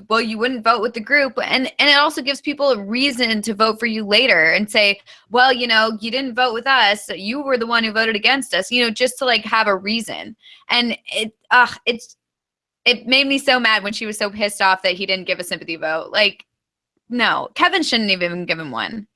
well, you wouldn't vote with the group. And it also gives people a reason to vote for you later and say, well, you didn't vote with us. You were the one who voted against us, just to like have a reason. And it made me so mad when she was so pissed off that he didn't give a sympathy vote. Like, no, Kevin shouldn't even give him one.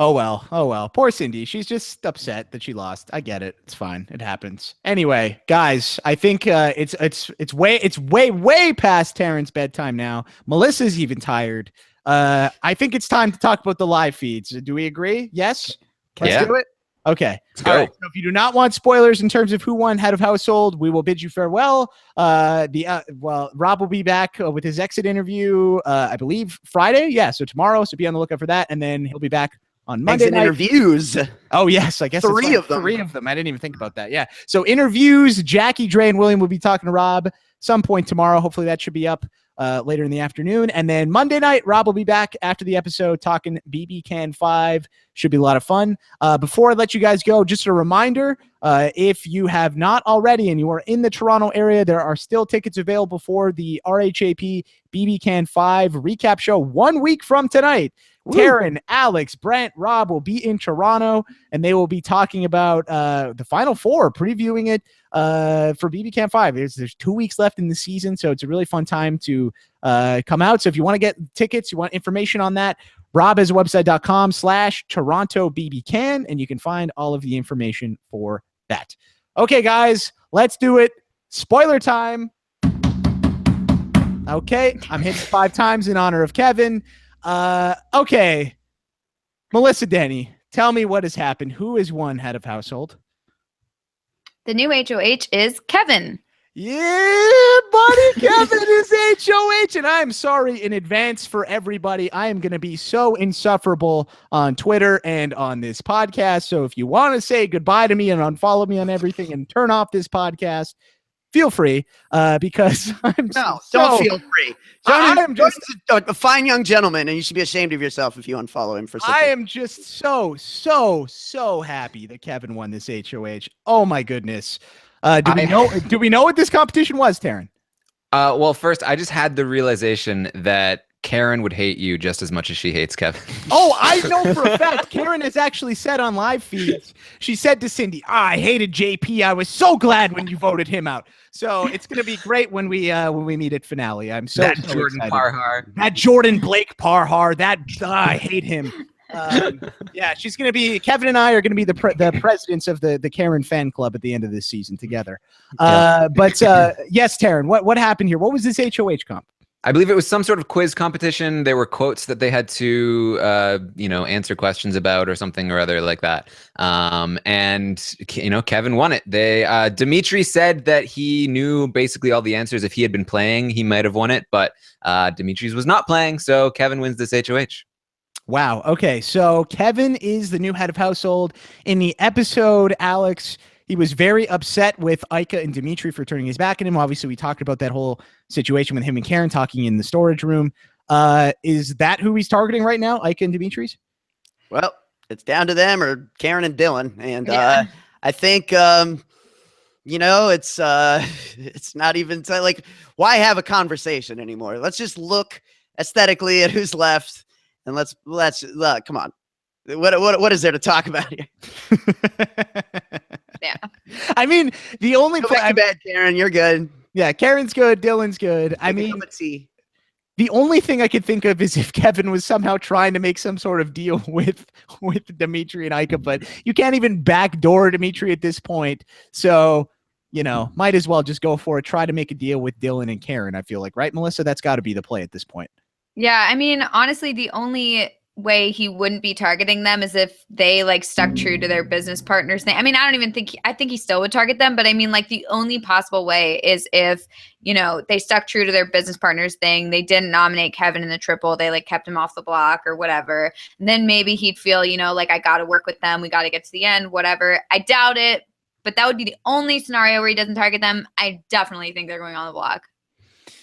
Oh well. Poor Cindy. She's just upset that she lost. I get it. It's fine. It happens. Anyway, guys, I think it's way past Taran's bedtime now. Melissa's even tired. I think it's time to talk about the live feeds. Do we agree? Yes. Let's do it. Okay. Let's go. All right. So if you do not want spoilers in terms of who won head of household, we will bid you farewell. Rob will be back with his exit interview, I believe Friday. Yeah. So tomorrow. So be on the lookout for that. And then he'll be back on Monday Exit night. interviews. Oh, yes. I guess 3 of them. 3 of them. I didn't even think about that. Yeah. So interviews, Jackie, Dre, and William will be talking to Rob some point tomorrow. Hopefully that should be up later in the afternoon. And then Monday night, Rob will be back after the episode talking BBCAN5. Should be a lot of fun. Before I let you guys go, just a reminder, if you have not already and you are in the Toronto area, there are still tickets available for the RHAPpy BBCAN5 recap show 1 week from tonight. Taran, Alex, Brent, Rob will be in Toronto, and they will be talking about the Final Four, previewing it for BBCAN5. There's 2 weeks left in the season, so it's a really fun time to come out. So if you want to get tickets, you want information on that, robhasawebsite.com/TorontoBBCan, and you can find all of the information for that. Okay, guys, let's do it. Spoiler time. Okay, I'm hitting 5 times in honor of Kevin. Okay. Melissa, Deni, tell me what has happened. Who is one head of household? The new HOH is Kevin. Yeah, buddy, Kevin is HOH, and I'm sorry in advance for everybody. I am going to be so insufferable on Twitter and on this podcast. So if you want to say goodbye to me and unfollow me on everything and turn off this podcast, feel free, because I'm don't feel free. I'm just a fine young gentleman, and you should be ashamed of yourself if you unfollow him for something. I am just so happy that Kevin won this HOH. Oh my goodness. Do we know what this competition was, Taran? Well, first, I just had the realization that Karen would hate you just as much as she hates Kevin. Oh, I know for a fact. Karen has actually said on live feeds, she said to Cindy, I hated JP. I was so glad when you voted him out. So it's going to be great when we meet at finale. I'm so Jordan excited. Parhar. That Jordan Blake Parhar. I hate him. Yeah, she's going to be, Kevin and I are going to be the presidents of the Karen fan club at the end of this season together. But yes, Taran, what happened here? What was this HOH comp? I believe it was some sort of quiz competition. There were quotes that they had to, answer questions about or something or other like that. And Kevin won it. Demitri said that he knew basically all the answers. If he had been playing, he might have won it, but Dimitri's was not playing, so Kevin wins this HOH. Wow. Okay, so Kevin is the new head of household. In the episode, Alex, he was very upset with Ika and Demitri for turning his back on him. Obviously, we talked about that whole situation with him and Karen talking in the storage room. Is that who he's targeting right now, Ika and Dimitri's? Well, it's down to them or Karen and Dylan. And I think, it's not even like, why have a conversation anymore? Let's just look aesthetically at who's left. And let's come on. What is there to talk about here? Yeah. I mean, the only Go back to bed, Karen. You're good. Yeah, Karen's good. Dylan's good. I mean, the only thing I could think of is if Kevin was somehow trying to make some sort of deal with Demitri and Ika, but you can't even backdoor Demitri at this point. So, might as well just go for it. Try to make a deal with Dylan and Karen, I feel like. Right, Melissa? That's got to be the play at this point. Yeah, I mean, honestly, the only way he wouldn't be targeting them is if they like stuck true to their business partners thing. I mean, I think he still would target them, but I mean, like the only possible way is if, they stuck true to their business partners thing. They didn't nominate Kevin in the triple. They like kept him off the block or whatever. And then maybe he'd feel, like I got to work with them. We got to get to the end, whatever. I doubt it, but that would be the only scenario where he doesn't target them. I definitely think they're going on the block.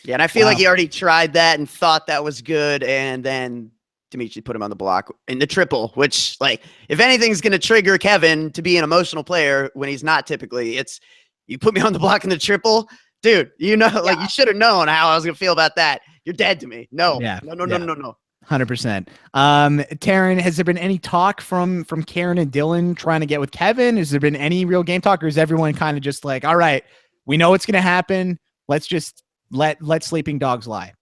Yeah, and I feel like he already tried that and thought that was good, and then Demitri put him on the block in the triple, which, like, if anything's going to trigger Kevin to be an emotional player when he's not typically, it's you put me on the block in the triple, dude, like you should have known how I was going to feel about that. You're dead to me. No. Yeah. No. 100%. Taran, has there been any talk from Karen and Dylan trying to get with Kevin? Has there been any real game talk, or is everyone kind of just like, all right, we know what's going to happen. Let's just let sleeping dogs lie?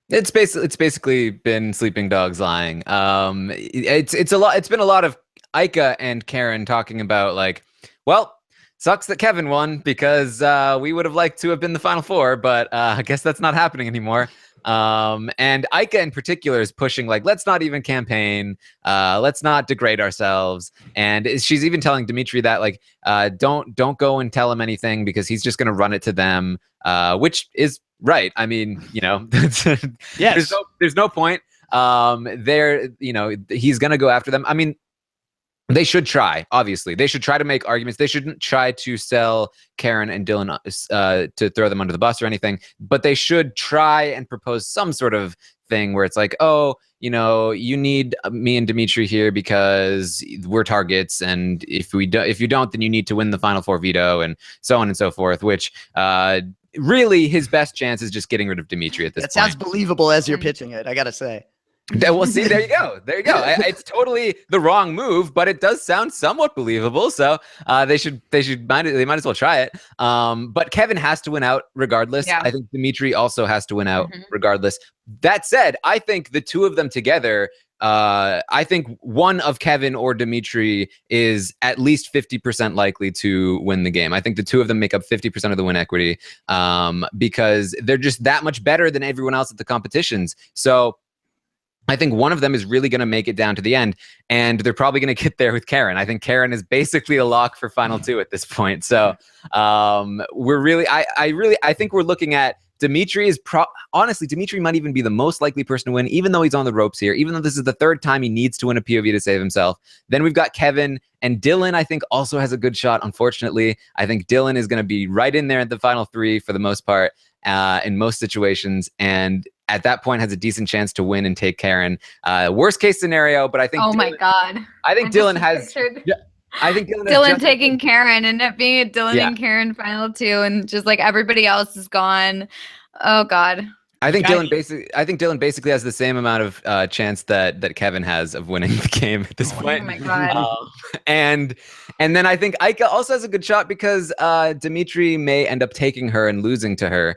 It's basically been sleeping dogs lying. It's a lot. It's been a lot of Ika and Karen talking about like, well, sucks that Kevin won because we would have liked to have been the final four, but I guess that's not happening anymore. And Ika in particular is pushing like, let's not even campaign. Let's not degrade ourselves. And she's even telling Demitri that like, don't go and tell him anything because he's just going to run it to them, which is right. I mean, yes. there's no point. He's going to go after them. I mean, they should try, obviously. They should try to make arguments. They shouldn't try to sell Karen and Dylan to throw them under the bus or anything, but they should try and propose some sort of thing where it's like, oh, you need me and Demitri here because we're targets, and if you don't, then you need to win the final four veto, and so on and so forth, which really his best chance is just getting rid of Demitri at this point. That sounds believable as you're pitching it, I gotta say. Well, see, there you go. It's totally the wrong move, but it does sound somewhat believable. So they might as well try it. But Kevin has to win out regardless. Yeah. I think Demitri also has to win out regardless. That said, I think the two of them together, I think one of Kevin or Demitri is at least 50% likely to win the game. I think the two of them make up 50% of the win equity because they're just that much better than everyone else at the competitions. So I think one of them is really going to make it down to the end, and they're probably going to get there with Karen. I think Karen is basically a lock for final two at this point. So we're really, I think we're looking at Demitri is honestly, Demitri might even be the most likely person to win, even though he's on the ropes here, even though this is the third time he needs to win a POV to save himself. Then we've got Kevin, and Dylan, I think, also has a good shot. Unfortunately, I think Dylan is going to be right in there at the final three for the most part in most situations. And at that point has a decent chance to win and take Karen. Worst case scenario, but I think my God. I think Dylan has I think Dylan taking Karen and it being a Dylan and Karen final two, and just like everybody else is gone. Oh God. I think Dylan basically has the same amount of chance that Kevin has of winning the game at this point. Oh my God. And then I think Ika also has a good shot because Demitri may end up taking her and losing to her,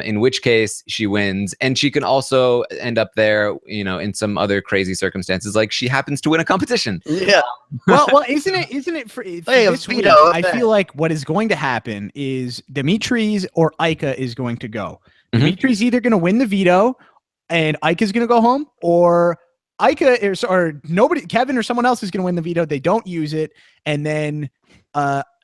in which case she wins, and she can also end up there, in some other crazy circumstances, like she happens to win a competition. Yeah. well, isn't it for this week, I feel like what is going to happen is Dimitri's or Ika is going to go. Mhm. Dimitri's either going to win the veto and Ika's going to go home, or or nobody, Kevin or someone else is going to win the veto. They don't use it. And then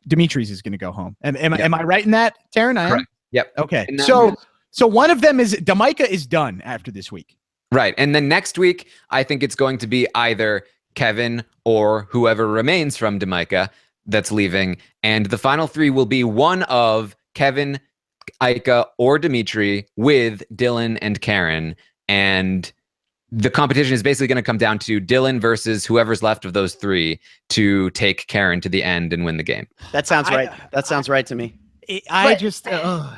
Dimitri's is going to go home. Am I right in that, Taran? I am? Correct. Yep. Okay. And that So one of them is Demica is done after this week. Right. And then next week, I think it's going to be either Kevin or whoever remains from Demica that's leaving. And the final three will be one of Kevin, Ika, or Demitri with Dylan and Karen. And the competition is basically going to come down to Dylan versus whoever's left of those three to take Karen to the end and win the game. That sounds right. That sounds right to me.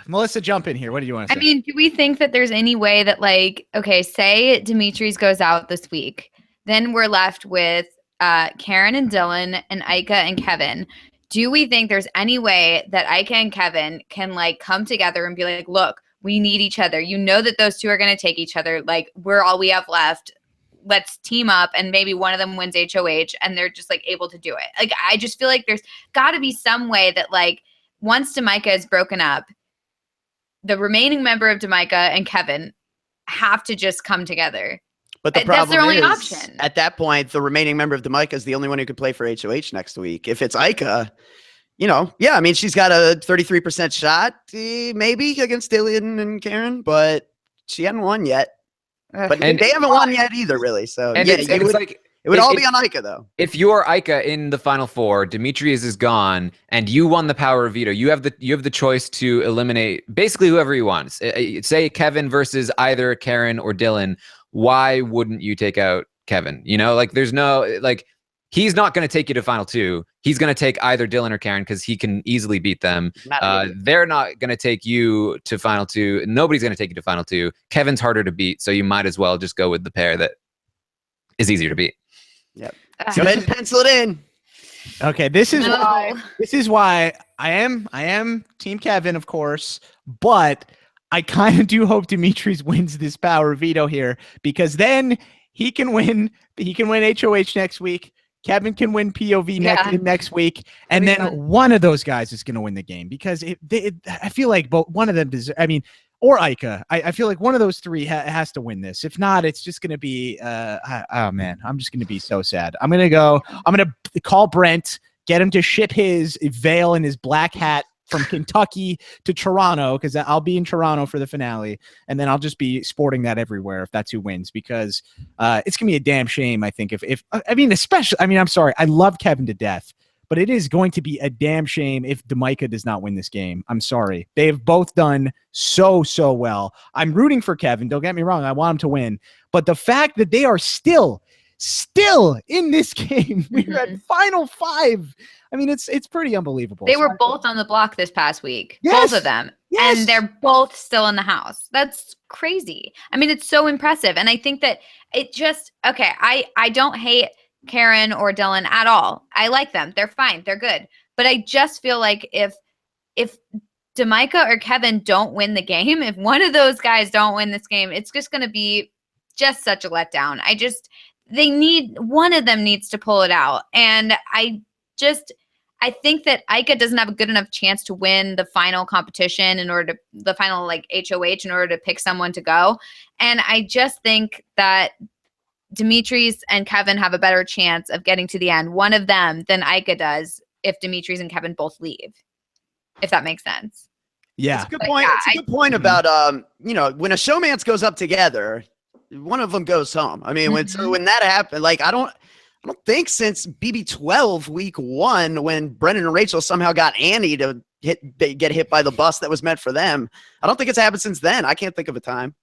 Melissa, jump in here. What do you want to say? I mean, do we think that there's any way that, like, okay, say Dimitri's goes out this week, then we're left with Karen and Dylan and Ika and Kevin. Do we think there's any way that Ika and Kevin can, like, come together and be like, look, we need each other. You know that those two are going to take each other. Like, we're all we have left. Let's team up, and maybe one of them wins HOH, and they're just, like, able to do it. Like, I just feel like there's got to be some way that, like, once Demica is broken up, the remaining member of Demica and Kevin have to just come together. But the problem that's their only is, option. at that point, the remaining member of Demica is the only one who could play for HOH next week. If it's Ika, I mean, she's got a 33% shot, maybe against Dylan and Karen, but she hadn't won yet. But they haven't won yet either, really. So it would all be on Ika, though. If you're Ika in the final four, Demetrius is gone, and you won the power of veto, you have the choice to eliminate basically whoever you want. Say Kevin versus either Karen or Dylan. Why wouldn't you take out Kevin? There's no, he's not going to take you to final two. He's going to take either Dylan or Karen because he can easily beat them. They're not going to take you to final two. Nobody's going to take you to final two. Kevin's harder to beat, so you might as well just go with the pair that is easier to beat. Yep. Go ahead and pencil it in. Okay, this is why I am Team Kevin, of course, but I kind of do hope Demetrius wins this power veto here, because then he can win HOH next week. Kevin can win POV next week, and then one of those guys is going to win the game, because I feel like one of them or Ika. I feel like one of those three has to win this. If not, it's just going to be, oh man, I'm just going to be so sad. I'm going to call Brent, get him to ship his veil and his black hat from Kentucky to Toronto, because I'll be in Toronto for the finale, and then I'll just be sporting that everywhere if that's who wins, because it's going to be a damn shame, I think, I'm sorry, I love Kevin to death, but it is going to be a damn shame if Demica does not win this game. I'm sorry. They've both done so well. I'm rooting for Kevin. Don't get me wrong. I want him to win. But the fact that they are still in this game, we're at final five. I mean, it's pretty unbelievable. They were both on the block this past week. Yes. Both of them. Yes. And they're both still in the house. That's crazy. I mean, it's so impressive. And I think that it just, okay, I don't hate Karen or Dylan at all. I like them. They're fine. They're good. But I just feel like if Demica or Kevin don't win the game, if one of those guys don't win this game, it's just going to be just such a letdown. One of them needs to pull it out. And I think that Ika doesn't have a good enough chance to win the final competition the final HOH in order to pick someone to go. And I just think that Demetrius and Kevin have a better chance of getting to the end, one of them, than Ika does if Demetrius and Kevin both leave, if that makes sense. Yeah. It's a good point. It's a good point about, when a showmance goes up together, one of them goes home. I mean, when that happened, I don't think since BB12 week 1, when Brendan and Rachel somehow got Annie to get hit by the bus that was meant for them, I don't think it's happened since then. I can't think of a time.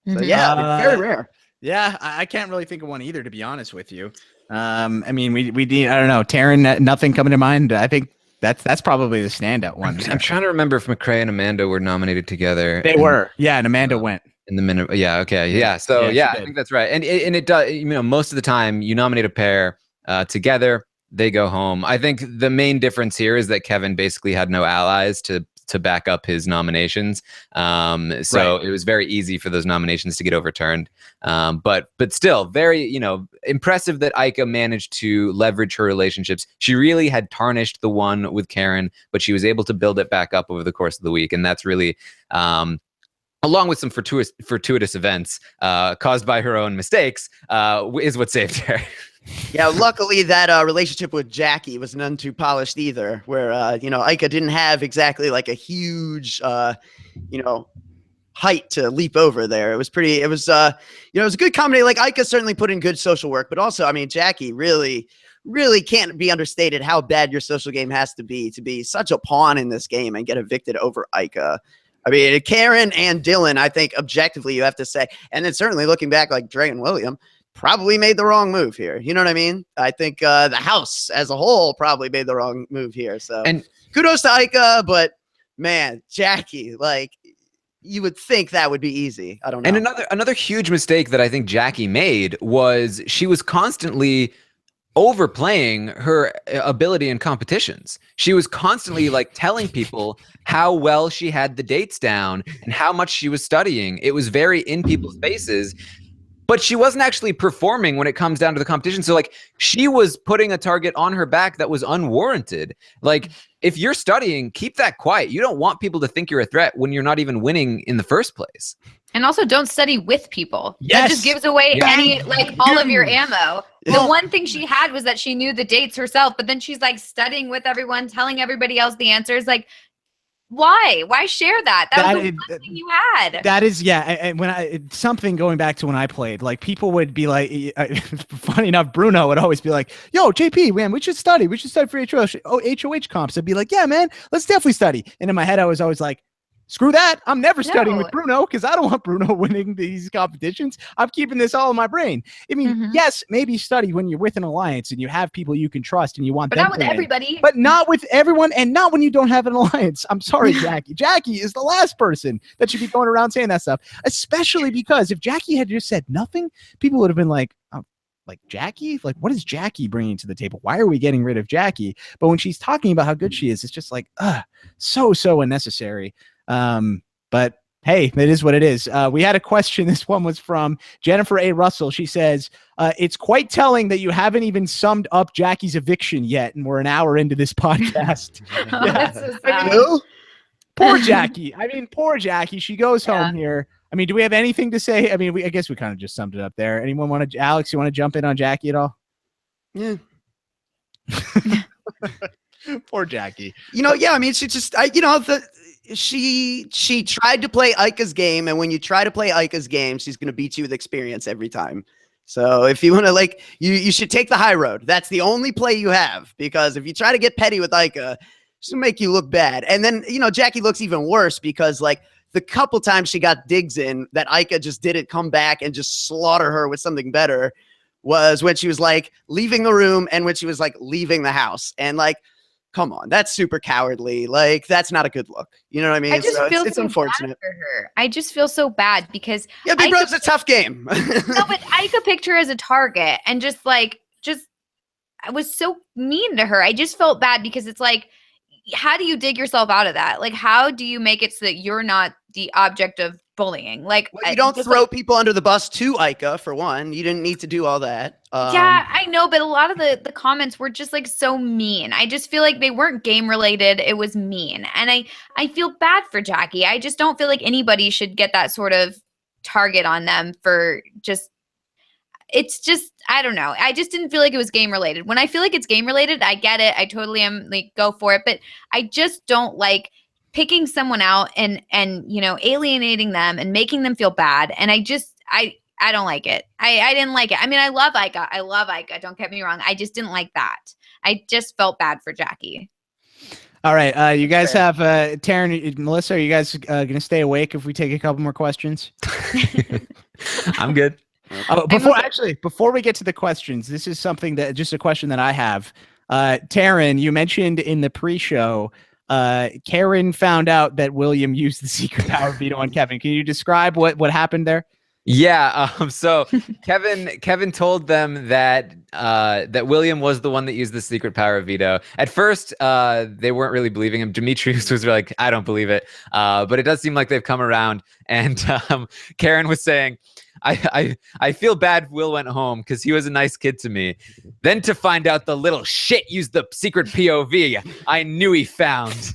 So yeah, very rare. Yeah, I can't really think of one either, to be honest with you. I mean, we need, I don't know, Taran, nothing coming to mind. I think that's probably the standout one. I'm trying to remember if McCrae and Amanda were nominated together. They were, yeah, and Amanda went. In the minute, yeah, okay, yeah. So I think that's right, and it does. Most of the time, you nominate a pair together, they go home. I think the main difference here is that Kevin basically had no allies to back up his nominations, so it was very easy for those nominations to get overturned. But still, very impressive that Ika managed to leverage her relationships. She really had tarnished the one with Karen, but she was able to build it back up over the course of the week, and that's really along with some fortuitous events caused by her own mistakes, is what saved her. Yeah, luckily that relationship with Jackie was none too polished either, where Ika didn't have exactly like a huge height to leap over there. It was it was a good comedy. Like Ika certainly put in good social work, but also, I mean, Jackie really can't be understated how bad your social game has to be such a pawn in this game and get evicted over Ika. I mean, Karen and Dylan, I think objectively you have to say, and then certainly looking back, like Dre and William probably made the wrong move here. You know what I mean? I think the house as a whole probably made the wrong move here. So and kudos to Ika, but man, Jackie, like you would think that would be easy. I don't know. And another huge mistake that I think Jackie made was she was constantly overplaying her ability in competitions. She was constantly like telling people how well she had the dates down and how much she was studying. It was very in people's faces, but she wasn't actually performing when it comes down to the competition. So like she was putting a target on her back that was unwarranted. Like if you're studying, keep that quiet. You don't want people to think you're a threat when you're not even winning in the first place. And also don't study with people. Yes. That just gives away all of your ammo. The one thing she had was that she knew the dates herself, but then she's like studying with everyone, telling everybody else the answers. Like, why? Why share that? That was the one thing you had. That is, yeah. And something going back to when I played, like people would be like, funny enough, Bruno would always be like, "Yo, JP, man, we should study. We should study for HOH comps." I'd be like, "Yeah, man, let's definitely study." And in my head, I was always like, screw that. I'm never studying with Bruno because I don't want Bruno winning these competitions. I'm keeping this all in my brain. I mean, yes, maybe study when you're with an alliance and you have people you can trust and you want them not with everybody. But not with everyone and not when you don't have an alliance. I'm sorry, Jackie. Jackie is the last person that should be going around saying that stuff, especially because if Jackie had just said nothing, people would have been like, oh, like Jackie? Like, what is Jackie bringing to the table? Why are we getting rid of Jackie? But when she's talking about how good she is, it's just like, so unnecessary. But hey, it is what it is. We had a question. This one was from Jennifer A. Russell. She says, it's quite telling that you haven't even summed up Jackie's eviction yet. And we're an hour into this podcast. That's so sad. Poor Jackie. I mean, poor Jackie. She goes home here. I mean, do we have anything to say? I mean, I guess we kind of just summed it up there. Anyone want to, Alex, you want to jump in on Jackie at all? Yeah. Poor Jackie. I mean, she just, she tried to play Ika's game, and when you try to play Ika's game, she's going to beat you with experience every time. So if you want to, you should take the high road. That's the only play you have, because if you try to get petty with Ika, she'll make you look bad. And then, Jackie looks even worse because, the couple times she got digs in that Ika just didn't come back and just slaughter her with something better was when she was, leaving the room and when she was, leaving the house. And, come on, that's super cowardly. That's not a good look. You know what I mean? I just feel it's so unfortunate bad for her. I just feel so bad because Big Brother's a tough game. No, but Ika picked her as a target and just I was so mean to her. I just felt bad because it's like, how do you dig yourself out of that? How do you make it so that you're not the object of bullying? Well, you don't throw people under the bus to Ika, for one. You didn't need to do all that. Yeah, I know, but a lot of the comments were just so mean. I just feel like they weren't game related. It was mean. And I feel bad for Jackie. I just don't feel like anybody should get that sort of target on them for it's just, I don't know. I just didn't feel like it was game related. When I feel like it's game related, I get it. I totally am go for it. But I just don't like picking someone out and alienating them and making them feel bad. And I don't like it. I didn't like it. I mean, I love Ika. Don't get me wrong. I just didn't like that. I just felt bad for Jackie. All right. You guys have Taran, Melissa, are you guys going to stay awake if we take a couple more questions? I'm good. Before we get to the questions, this is just a question that I have. Taran, you mentioned in the pre-show, Karen found out that William used the secret power veto on Kevin. Can you describe what happened there? Yeah. So Kevin told them that William was the one that used the secret power veto. At first, they weren't really believing him. Demitri was like, I don't believe it. But it does seem like they've come around. And Karen was saying, I feel bad Will went home because he was a nice kid to me. Then to find out the little shit used the secret POV, I knew he found.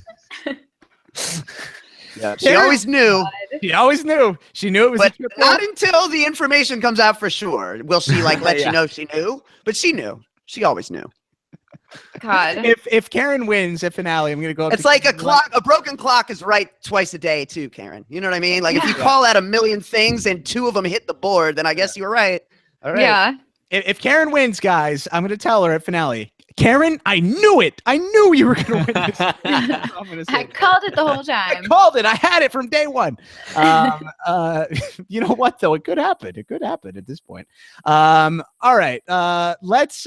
Yeah, she always knew. She always knew. She knew it was But a triple. not until the information comes out for sure. Will she like let Yeah. you know she knew? But she knew. She always knew. God. If Karen wins at finale, I'm gonna go up It's to like a Karen. clock. A broken clock is right twice a day too, Karen. You know what I mean? Like if you call out a million things and 2 of them hit the board, then I guess you were right. All right. Yeah. If Karen wins, guys, I'm gonna tell her at finale. Karen, I knew it. I knew you were gonna win this. I'm gonna say I called it the whole I time. called it. I had it from day one. You know what though? It could happen. It could happen at this point. All right. Let's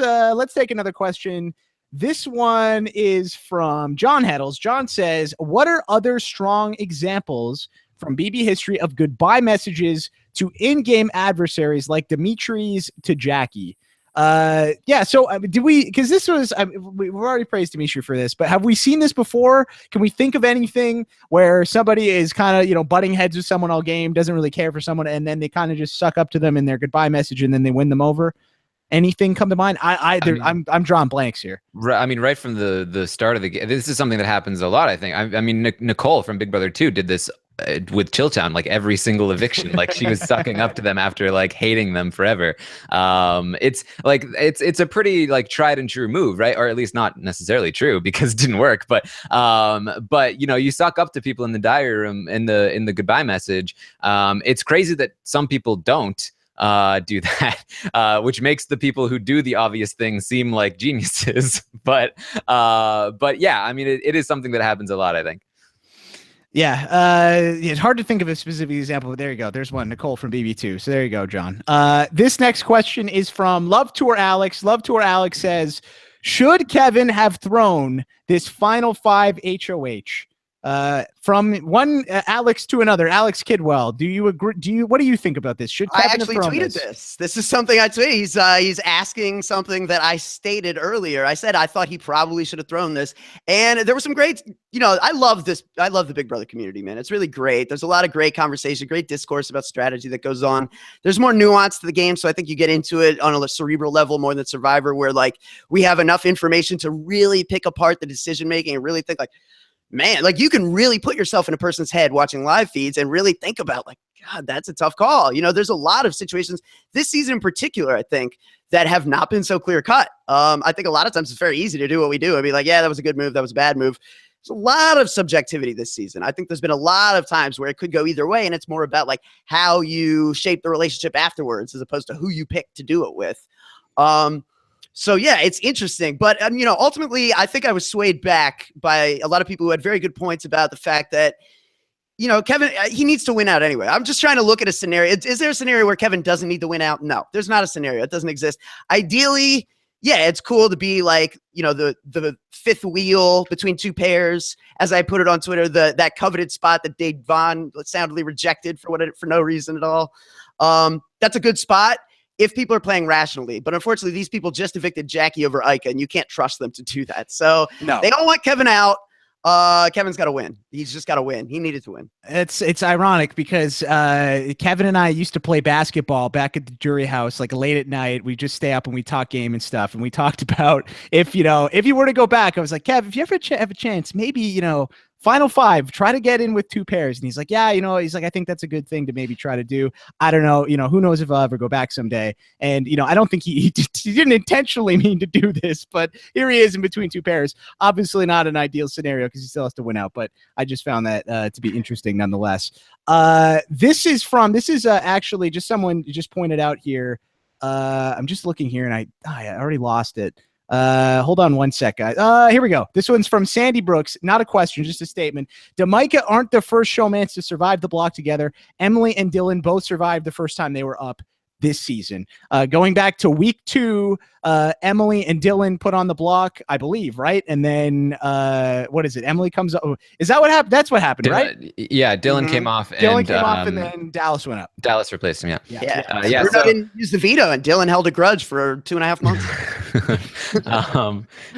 take another question. This one is from John Heddles. John says, "What are other strong examples from BB history of goodbye messages to in-game adversaries like Demitri's to Jackie?" Yeah. So did we? Because this was we've already praised Demitri for this, but have we seen this before? Can we think of anything where somebody is kind of butting heads with someone all game, doesn't really care for someone, and then they kind of just suck up to them in their goodbye message, and then they win them over? Anything come to mind? I'm drawing blanks here. I mean, right from the start of the game, this is something that happens a lot. I think. I mean, Nicole from Big Brother 2 did this with Chilltown, like every single eviction. Like she was sucking up to them after like hating them forever. It's a pretty like tried and true move, right? Or at least not necessarily true because it didn't work. But you suck up to people in the diary room in the goodbye message. It's crazy that some people don't do that, which makes the people who do the obvious thing seem like geniuses. But yeah, I mean, it is something that happens a lot, I think. Yeah, it's hard to think of a specific example, but there you go. There's one, Nicole from BB2. So there you go, John. This next question is from Love Tour Alex. Love Tour Alex says, should Kevin have thrown this final 5 HOH? From one Alex to another, Alex Kidwell. Do you agree? What do you think about this? Should Kevin I actually tweeted this? This is something I tweeted. He's asking something that I stated earlier. I said I thought he probably should have thrown this, and there were some great. I love this. I love the Big Brother community, man. It's really great. There's a lot of great conversation, great discourse about strategy that goes on. There's more nuance to the game, so I think you get into it on a cerebral level more than Survivor, where like we have enough information to really pick apart the decision making and really think like, man, like you can really put yourself in a person's head watching live feeds and really think about like, God, that's a tough call. There's a lot of situations this season in particular, I think, that have not been so clear cut. I think a lot of times it's very easy to do what we do. I'd be like, yeah, that was a good move. That was a bad move. There's a lot of subjectivity this season. I think there's been a lot of times where it could go either way. And it's more about like how you shape the relationship afterwards, as opposed to who you pick to do it with. So yeah, it's interesting, but ultimately, I think I was swayed back by a lot of people who had very good points about the fact that, Kevin, he needs to win out anyway. I'm just trying to look at a scenario. Is there a scenario where Kevin doesn't need to win out? No, there's not a scenario. It doesn't exist. Ideally, yeah, it's cool to be like, the fifth wheel between two pairs, as I put it on Twitter, that coveted spot that Dave Vaughn soundly rejected for no reason at all. That's a good spot if people are playing rationally. But unfortunately, these people just evicted Jackie over Ika, and you can't trust them to do that. So No. They don't want Kevin out. Kevin's got to win. He's just got to win. He needed to win. It's ironic because Kevin and I used to play basketball back at the jury house, like late at night. We just stay up and we talk game and stuff. And we talked about if you were to go back, I was like, Kev, if you ever have a chance, maybe, final 5, try to get in with 2 pairs. And he's like, yeah, he's like, I think that's a good thing to maybe try to do. I don't know, who knows if I'll ever go back someday. And, I don't think he didn't intentionally mean to do this, but here he is in between 2 pairs. Obviously not an ideal scenario because he still has to win out, but I just found that to be interesting nonetheless. This is actually just someone just pointed out here. I'm just looking here and I already lost it. Hold on one sec, guys. Here we go. This one's from Sandy Brooks. Not a question, just a statement. Demika aren't the first showmans to survive the block together. Emily and Dylan both survived the first time they were up this season. Going back to week 2, Emily and Dylan put on the block, I believe, right? And then what is it? Emily comes up. Is that what happened? That's what happened, right? Yeah, Dylan came off. Dylan came off, and then Dallas went up. Dallas replaced him. Yeah. Bruno didn't use the veto, and Dylan held a grudge for 2.5 months.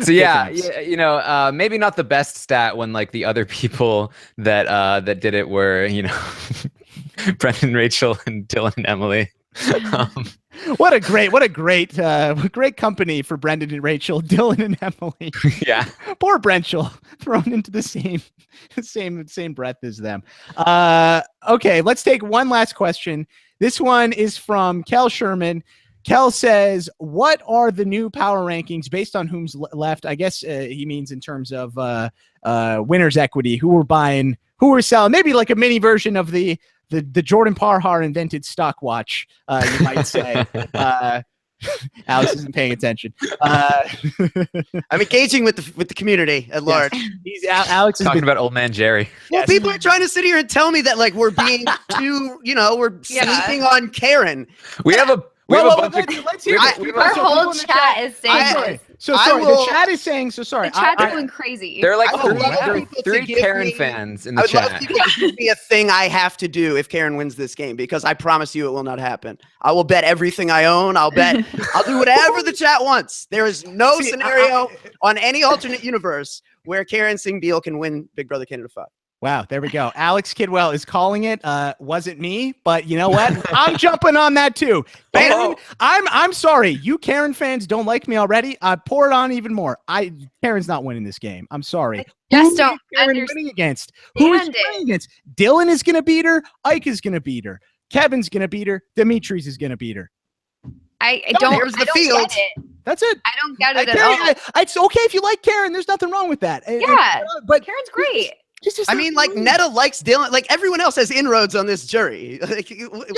So yeah, maybe not the best stat when like the other people that did it were Brendan, Rachel, and Dylan and Emily. What a great company for Brendan and Rachel, Dylan and Emily. Yeah. Poor Brenchel thrown into the same breath as them. Okay, let's take one last question. This one is from Kel Sherman. Kel says, what are the new power rankings based on whom's left? I guess he means in terms of winner's equity, who we're selling, maybe like a mini version of the Jordan Parhar invented stock watch, you might say. Alex isn't paying attention. I'm engaging with the community at large. Alex is Talking about old man Jerry. Well, people are trying to sit here and tell me that like we're being too, we're sleeping on Karen. We have a let's hear it. Our whole chat is saying this. The chat is saying so. Sorry, the chat's going crazy. There are like I would love three people to Karen give me- fans in the I would love chat. people to give me a thing I have to do if Karen wins this game, because I promise you it will not happen. I will bet everything I own. I'll do whatever the chat wants. There is no scenario on any alternate universe where Karen Singh Beal can win Big Brother Canada 5. Wow, there we go. Alex Kidwell is calling it. Wasn't me, but you know what? I'm jumping on that too. Karen, I'm sorry. You Karen fans don't like me already. I pour it on even more. Karen's not winning this game. I'm sorry. Just don't Karen winning against? Who is winning against? Dylan is gonna beat her. Ike is gonna beat her. Kevin's gonna beat her. Dimitri's is gonna beat her. I don't Here's the get field. it. That's it. I don't get it at all. It's okay if you like Karen. There's nothing wrong with that. Yeah, but Karen's great. I mean, like Netta likes Dylan. Like everyone else has inroads on this jury. Like,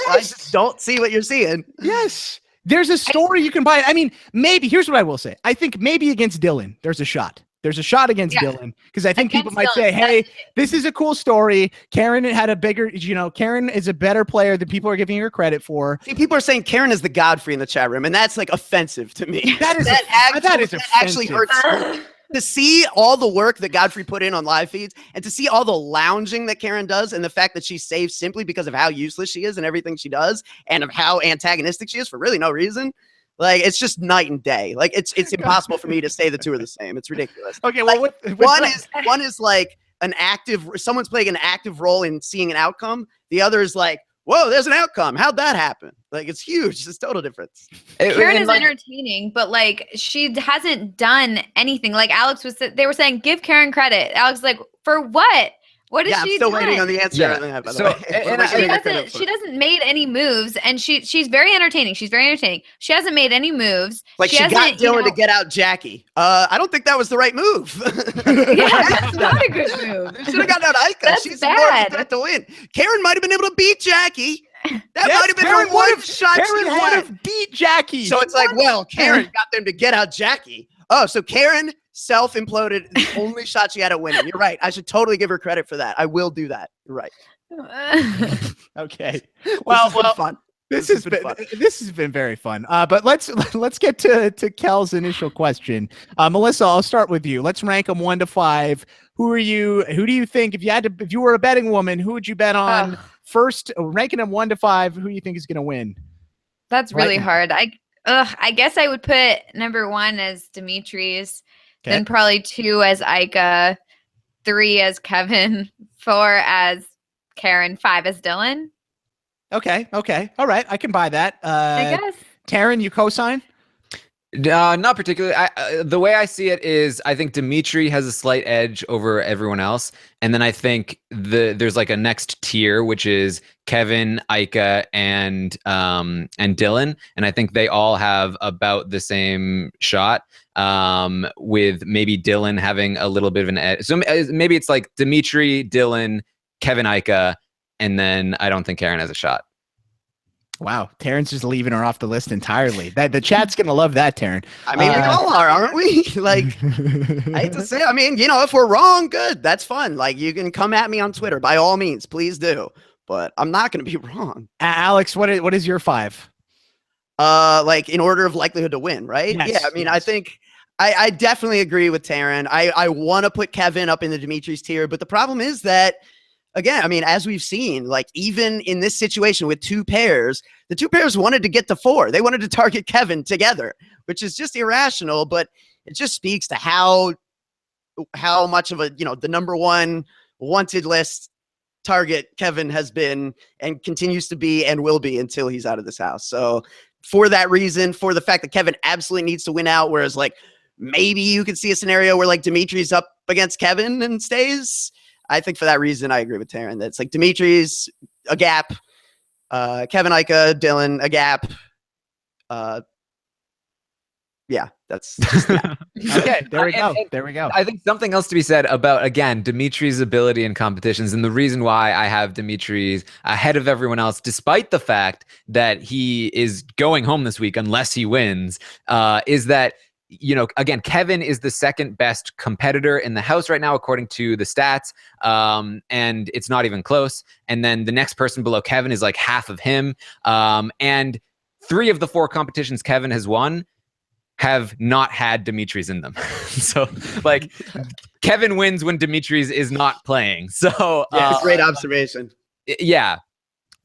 I just don't see what you're seeing. Yes. There's a story you can buy. I mean, maybe here's what I will say. I think maybe against Dylan, there's a shot. There's a shot against Dylan, because I think people might say, hey, this is a cool story. Karen had a bigger, Karen is a better player than people are giving her credit for. See, people are saying Karen is the Godfrey in the chat room, and that's like offensive to me. That actually hurts. To see all the work that Godfrey put in on live feeds, and to see all the lounging that Karen does, and the fact that she's saved simply because of how useless she is and everything she does, and of how antagonistic she is for really no reason. Like, it's just night and day. Like, it's impossible for me to say the two are the same. It's ridiculous. Okay, well, like, one is like someone's playing an active role in seeing an outcome. The other is like, whoa, there's an outcome. How'd that happen? Like, it's huge. It's a total difference. Karen is entertaining, but like she hasn't done anything. Like they were saying, give Karen credit. Alex was like, for what? What is she I'm still done? waiting on the answer. Yeah. By the way. She doesn't made any moves, and she's very entertaining. She's very entertaining. She hasn't made any moves. Like, she got Dylan to get out Jackie. I don't think that was the right move. Yeah, that's not a good move. Should have gotten out Ika. That's She's bad. more of a threat to win. Karen might have been able to beat Jackie. That might have been her one shot. Karen would have beat Jackie. So it's like, well, Karen got them to get out Jackie. Oh, so Karen self-imploded. The only shot she had at winning. You're right. I should totally give her credit for that. I will do that. You're right. Okay. Well, fun. This has been very fun. But let's get to Kel's initial question. Melissa, I'll start with you. Let's rank them 1 to 5. Who do you think, if you were a betting woman, who would you bet on first? Ranking them 1 to 5. Who do you think is going to win? That's really hard. I guess I would put number 1 as Dimitri's, then probably 2 as Ika, 3 as Kevin, 4 as Karen, 5 as Dylan. Okay. All right. I can buy that. I guess. Taran, you co-sign? Not particularly. The way I see it is, I think Demitri has a slight edge over everyone else, and then I think there's like a next tier, which is Kevin, Ika, and Dylan, and I think they all have about the same shot. With maybe Dylan having a little bit of an edge. So maybe it's like Demitri, Dylan, Kevin, Ika, and then I don't think Karen has a shot. Wow, Taran's just leaving her off the list entirely. The chat's gonna love that, Taran. I mean, we all are, aren't we? Like, I hate to say, I mean, if we're wrong, good, that's fun. Like, you can come at me on Twitter by all means, please do. But I'm not gonna be wrong. Alex, what is your 5? Like in order of likelihood to win, right? Yes, yeah, I mean, I think I definitely agree with Taran. I want to put Kevin up in the Dimitri's tier, but the problem is that, again, I mean, as we've seen, like even in this situation with 2 pairs, the 2 pairs wanted to get to 4. They wanted to target Kevin together, which is just irrational, but it just speaks to how much of a, the number 1 wanted list target Kevin has been and continues to be and will be until he's out of this house. So for that reason, for the fact that Kevin absolutely needs to win out, whereas like maybe you could see a scenario where like Dimitri's up against Kevin and stays. I think for that reason, I agree with Taran. That's like Dimitri's a gap, Kevin, Ika, Dylan, a gap. Yeah, that's just that. Okay, there we go. There we go. I think something else to be said about, again, Dimitri's ability in competitions, and the reason why I have Dimitri's ahead of everyone else, despite the fact that he is going home this week unless he wins, is that, you know, again, Kevin is the second best competitor in the house right now, according to the stats. And it's not even close. And then the next person below Kevin is like half of him. And 3 of the 4 competitions Kevin has won have not had Dimitri's in them. So like Kevin wins when Dimitri's is not playing. So yeah, great observation. Yeah.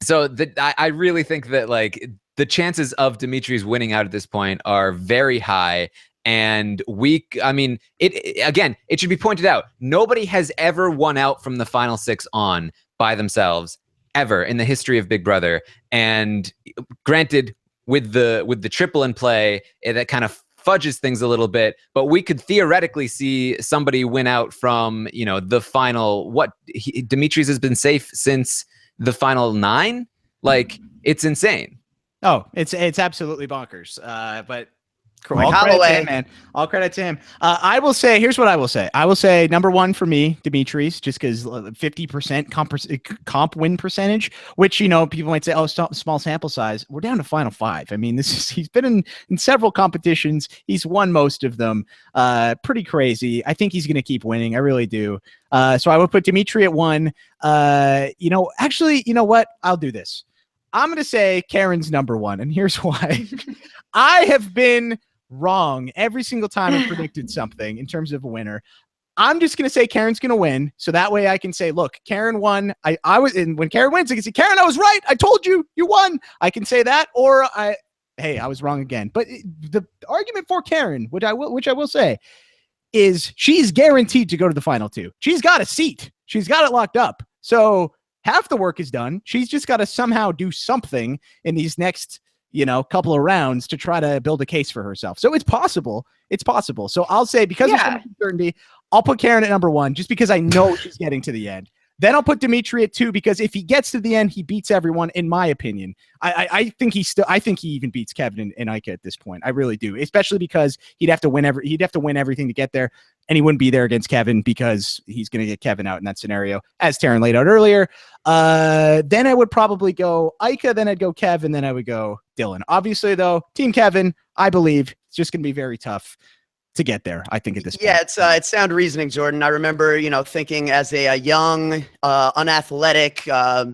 So I really think that like the chances of Dimitri's winning out at this point are very high. And I mean, again, it should be pointed out, nobody has ever won out from the final 6 on by themselves ever in the history of Big Brother. And granted, with the triple in play, that kind of fudges things a little bit, but we could theoretically see somebody win out from, you know, the final, Dimitri's has been safe since the final 9. Like, it's insane. Oh, it's absolutely bonkers. But Like all credit to him, man. All credit to him. I will say, here's what I will say. I will say number 1 for me, Dimitri's, just because 50% comp win percentage, which, you know, people might say, oh, small sample size. We're down to final 5. I mean, he's been in several competitions. He's won most of them. Pretty crazy. I think he's going to keep winning. I really do. So I would put Demitri at 1. You know, actually, you know what? I'll do this. I'm going to say Karen's number 1, and here's why. I have been wrong every single time I predicted something in terms of a winner. I'm just going to say Karen's going to win. So that way I can say, look, Karen won. I was in when Karen wins, I can say, Karen, I was right. I told you, you won. I can say that, or hey, I was wrong again. But the argument for Karen, which I will say, is she's guaranteed to go to the final 2. She's got a seat. She's got it locked up. So half the work is done. She's just got to somehow do something in these next, you know, couple of rounds to try to build a case for herself. So it's possible. It's possible. So I'll say, because of some uncertainty, I'll put Karen at number 1, just because I know she's getting to the end. Then I'll put Demitri at 2, because if he gets to the end, he beats everyone, in my opinion. I think he even beats Kevin and Ika at this point. I really do, especially because he'd have to win everything to get there, and he wouldn't be there against Kevin because he's going to get Kevin out in that scenario, as Taran laid out earlier. Then I would probably go Ika, then I'd go Kevin, then I would go Dylan. Obviously, though, Team Kevin, I believe it's just going to be very tough to get there, I think, at this point. Yeah, it's sound reasoning, Jordan. I remember, you know, thinking as a young, unathletic,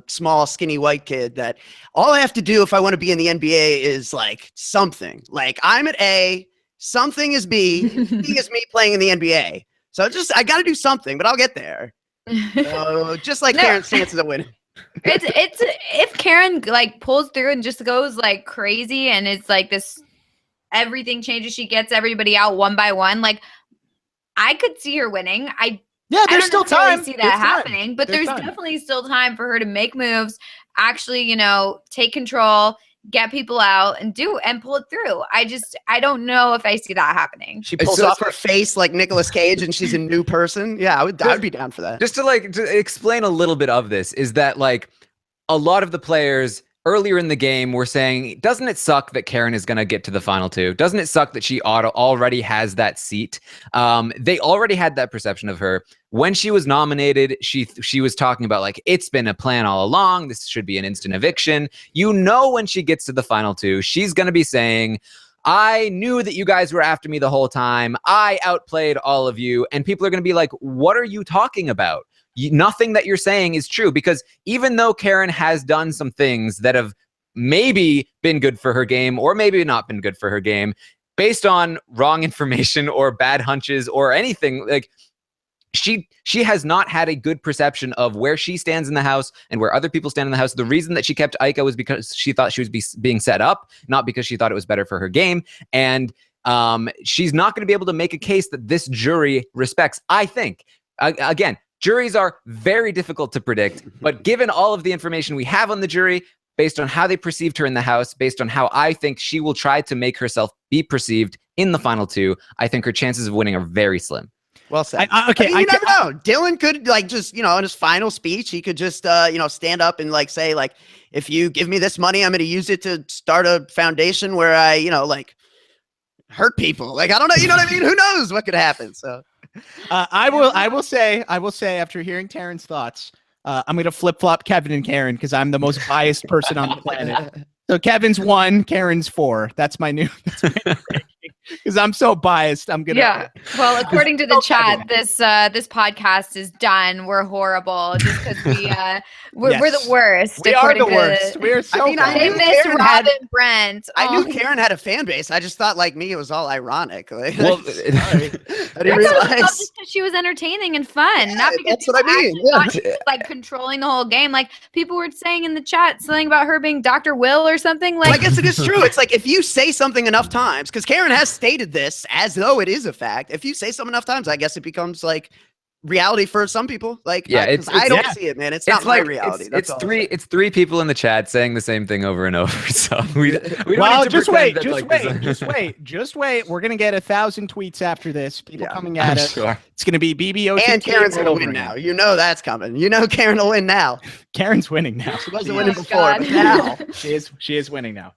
small, skinny white kid that all I have to do if I want to be in the NBA is like something. Like, I'm at A, something is B, B is me playing in the NBA. So I got to do something, but I'll get there. So just like Karen's chances of winning. It's if Karen like pulls through and just goes like crazy, and it's like this. Everything changes. She gets everybody out one by one. Like, I could see her winning. There's still time. See that happening, but there's definitely still time for her to make moves, actually, you know, take control, get people out, and pull it through. I don't know if I see that happening. She pulls off her face like Nicolas Cage, and she's a new person. Yeah, I'd be down for that. Just to explain a little bit of this, is that like a lot of the players earlier in the game were saying, doesn't it suck that Karen is going to get to the final 2? Doesn't it suck that she already has that seat? They already had that perception of her. When she was nominated, she was talking about like, it's been a plan all along. This should be an instant eviction. You know, when she gets to the final 2, she's going to be saying, I knew that you guys were after me the whole time. I outplayed all of you. And people are going to be like, what are you talking about? Nothing that you're saying is true, because even though Karen has done some things that have maybe been good for her game or maybe not been good for her game, based on wrong information or bad hunches or anything, like she has not had a good perception of where she stands in the house and where other people stand in the house. The reason that she kept Ika was because she thought she was being set up, not because she thought it was better for her game. And she's not going to be able to make a case that this jury respects, I think. Again, juries are very difficult to predict, but given all of the information we have on the jury, based on how they perceived her in the house, based on how I think she will try to make herself be perceived in the final two, I think her chances of winning are very slim. Well said. You never know. Dylan could just, in his final speech, he could just, stand up and say, if you give me this money, I'm going to use it to start a foundation where I, hurt people. I don't know. You know what I mean? Who knows what could happen? So I will say after hearing Taran's thoughts, I'm going to flip-flop Kevin and Karen because I'm the most biased person on the planet. So Kevin's 1, Karen's 4. That's my new because I'm so biased. I'm going to. Yeah. Well, according to the chat, this podcast is done. We're horrible just because we're the worst. We are the worst. We're so I miss Rob and Brent. I knew Karen had a fan base. I just thought, like me, it was all ironic. Well, I didn't realize. Just because she was entertaining and fun, not because that's what I mean. thought she was, controlling the whole game. People were saying in the chat something about her being Dr. Will or something. I guess it is true. It's if you say something enough times, because Karen has stated this as though it is a fact. If you say something enough times, I guess it becomes reality for some people. I don't see it, man. It's not my reality. It's three people in the chat saying the same thing over and over. So we don't well, need to just wait. We're gonna get 1,000 tweets after this. People coming at us. Sure. It's gonna be BBOT. And Karen's gonna win now. That's coming. Karen will win now. Karen's winning now. She wasn't winning before, but now she is winning now.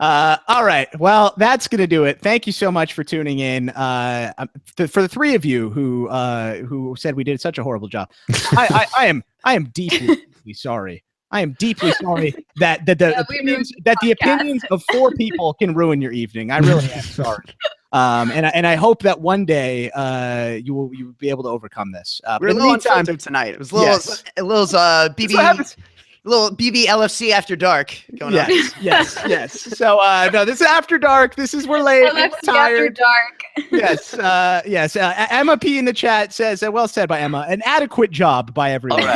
All right. Well, that's going to do it. Thank you so much for tuning in. For the 3 of you who said we did such a horrible job, I am deeply sorry. I am deeply sorry that the opinions of 4 people can ruin your evening. I really am sorry. And I hope that one day you will be able to overcome this. We're a little unfiltered tonight. It was a little BBLFC after dark going on. Yes. So no, this is after dark. This is we're late. We're tired. After dark. Yes. Emma P in the chat says, well said by Emma, an adequate job by everybody.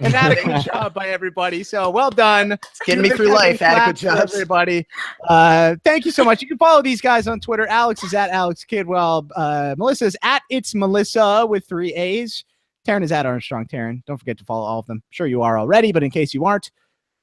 An adequate job by everybody. So well done. It's getting me through life. Adequate job, everybody. Thank you so much. You can follow these guys on Twitter. Alex is at Alex Kidwell. Melissa is at It's Melissa with 3 A's. Taran is at Armstrong Taran. Don't forget to follow all of them. Sure you are already, but in case you aren't,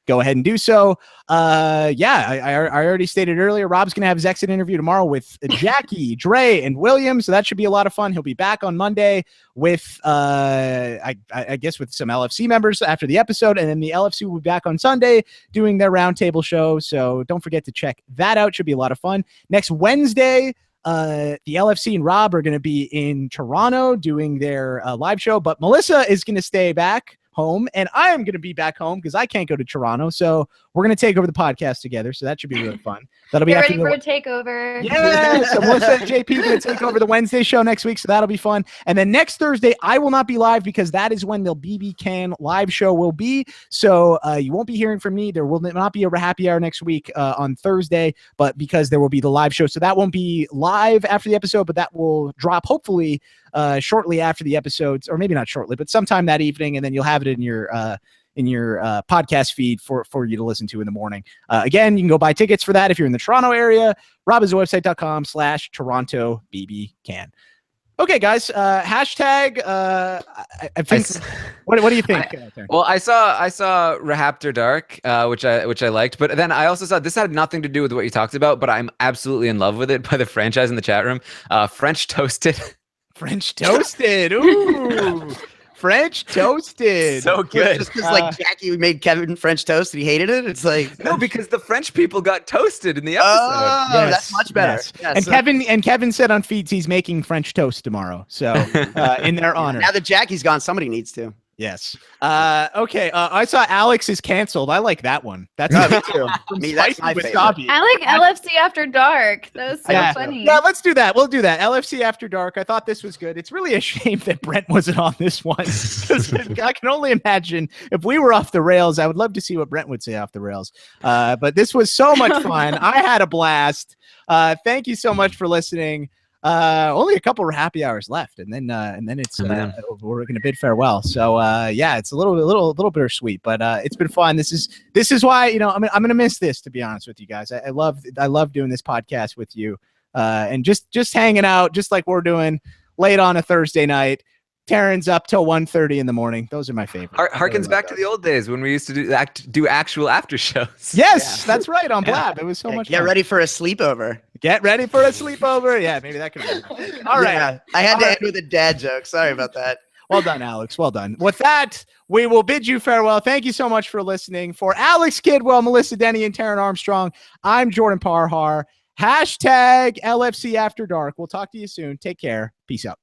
go ahead and do so. I already stated earlier, Rob's going to have his exit interview tomorrow with Jackie, Dre, and William, so that should be a lot of fun. He'll be back on Monday with, I guess, with some LFC members after the episode, and then the LFC will be back on Sunday doing their roundtable show, so don't forget to check that out. Should be a lot of fun. Next Wednesday, the LFC and Rob are going to be in Toronto doing their live show, but Melissa is going to stay back home, and I am going to be back home because I can't go to Toronto. So we're going to take over the podcast together. So that should be really fun. That'll be ready for a takeover. Yeah. So Melissa and JP are going to take over the Wednesday show next week. So that'll be fun. And then next Thursday, I will not be live because that is when the BBCAN live show will be. So you won't be hearing from me. There will not be a RHAPpy hour next week on Thursday, but because there will be the live show. So that won't be live after the episode, but that will drop hopefully shortly after the episodes, or maybe not shortly, but sometime that evening, and then you'll have it in your podcast feed for you to listen to in the morning. Again, you can go buy tickets for that if you're in the Toronto area. robiswebsite.com/Toronto BBCAN. Okay, guys. Hashtag. I think. What do you think? Well, I saw RHAPpy Dark, which I liked, but then I also saw this had nothing to do with what you talked about, but I'm absolutely in love with it by the franchise in the chat room. French Toasted. French Toasted. Ooh. French Toasted. So good. Just because Jackie made Kevin French toast and he hated it. It's no, because the French people got toasted in the episode. Oh, yes. That's much better. Yes. Yes. And Kevin said on feeds he's making French toast tomorrow. So in their honor. Now that Jackie's gone, somebody needs to. Yes. Okay. I saw Alex is canceled. I like that one. That's me too. That's my favorite. I like LFC After Dark. That was so funny. Yeah, let's do that. We'll do that. LFC After Dark. I thought this was good. It's really a shame that Brent wasn't on this one. I can only imagine if we were off the rails, I would love to see what Brent would say off the rails. But this was so much fun. I had a blast. Thank you so much for listening. Only a couple of happy hours left, and then it's we're gonna bid farewell. So it's a little bittersweet, but it's been fun. This is why I'm gonna miss this, to be honest with you guys. I love doing this podcast with you, and just hanging out, just like we're doing late on a Thursday night, Taran's up till 1:30 in the morning. Those are my favorite. Harkens back to the old days when we used to do actual after shows. Yes, that's right, on Blab. It was so much Get fun. ready for a sleepover. Get ready for a sleepover. Yeah, maybe that could be. All right. Yeah, I had to end with a dad joke. Sorry about that. Well done, Alex. Well done. With that, we will bid you farewell. Thank you so much for listening. For Alex Kidwell, Melissa Deni, and Taran Armstrong, I'm Jordan Parhar. #LFC After Dark. We'll talk to you soon. Take care. Peace out.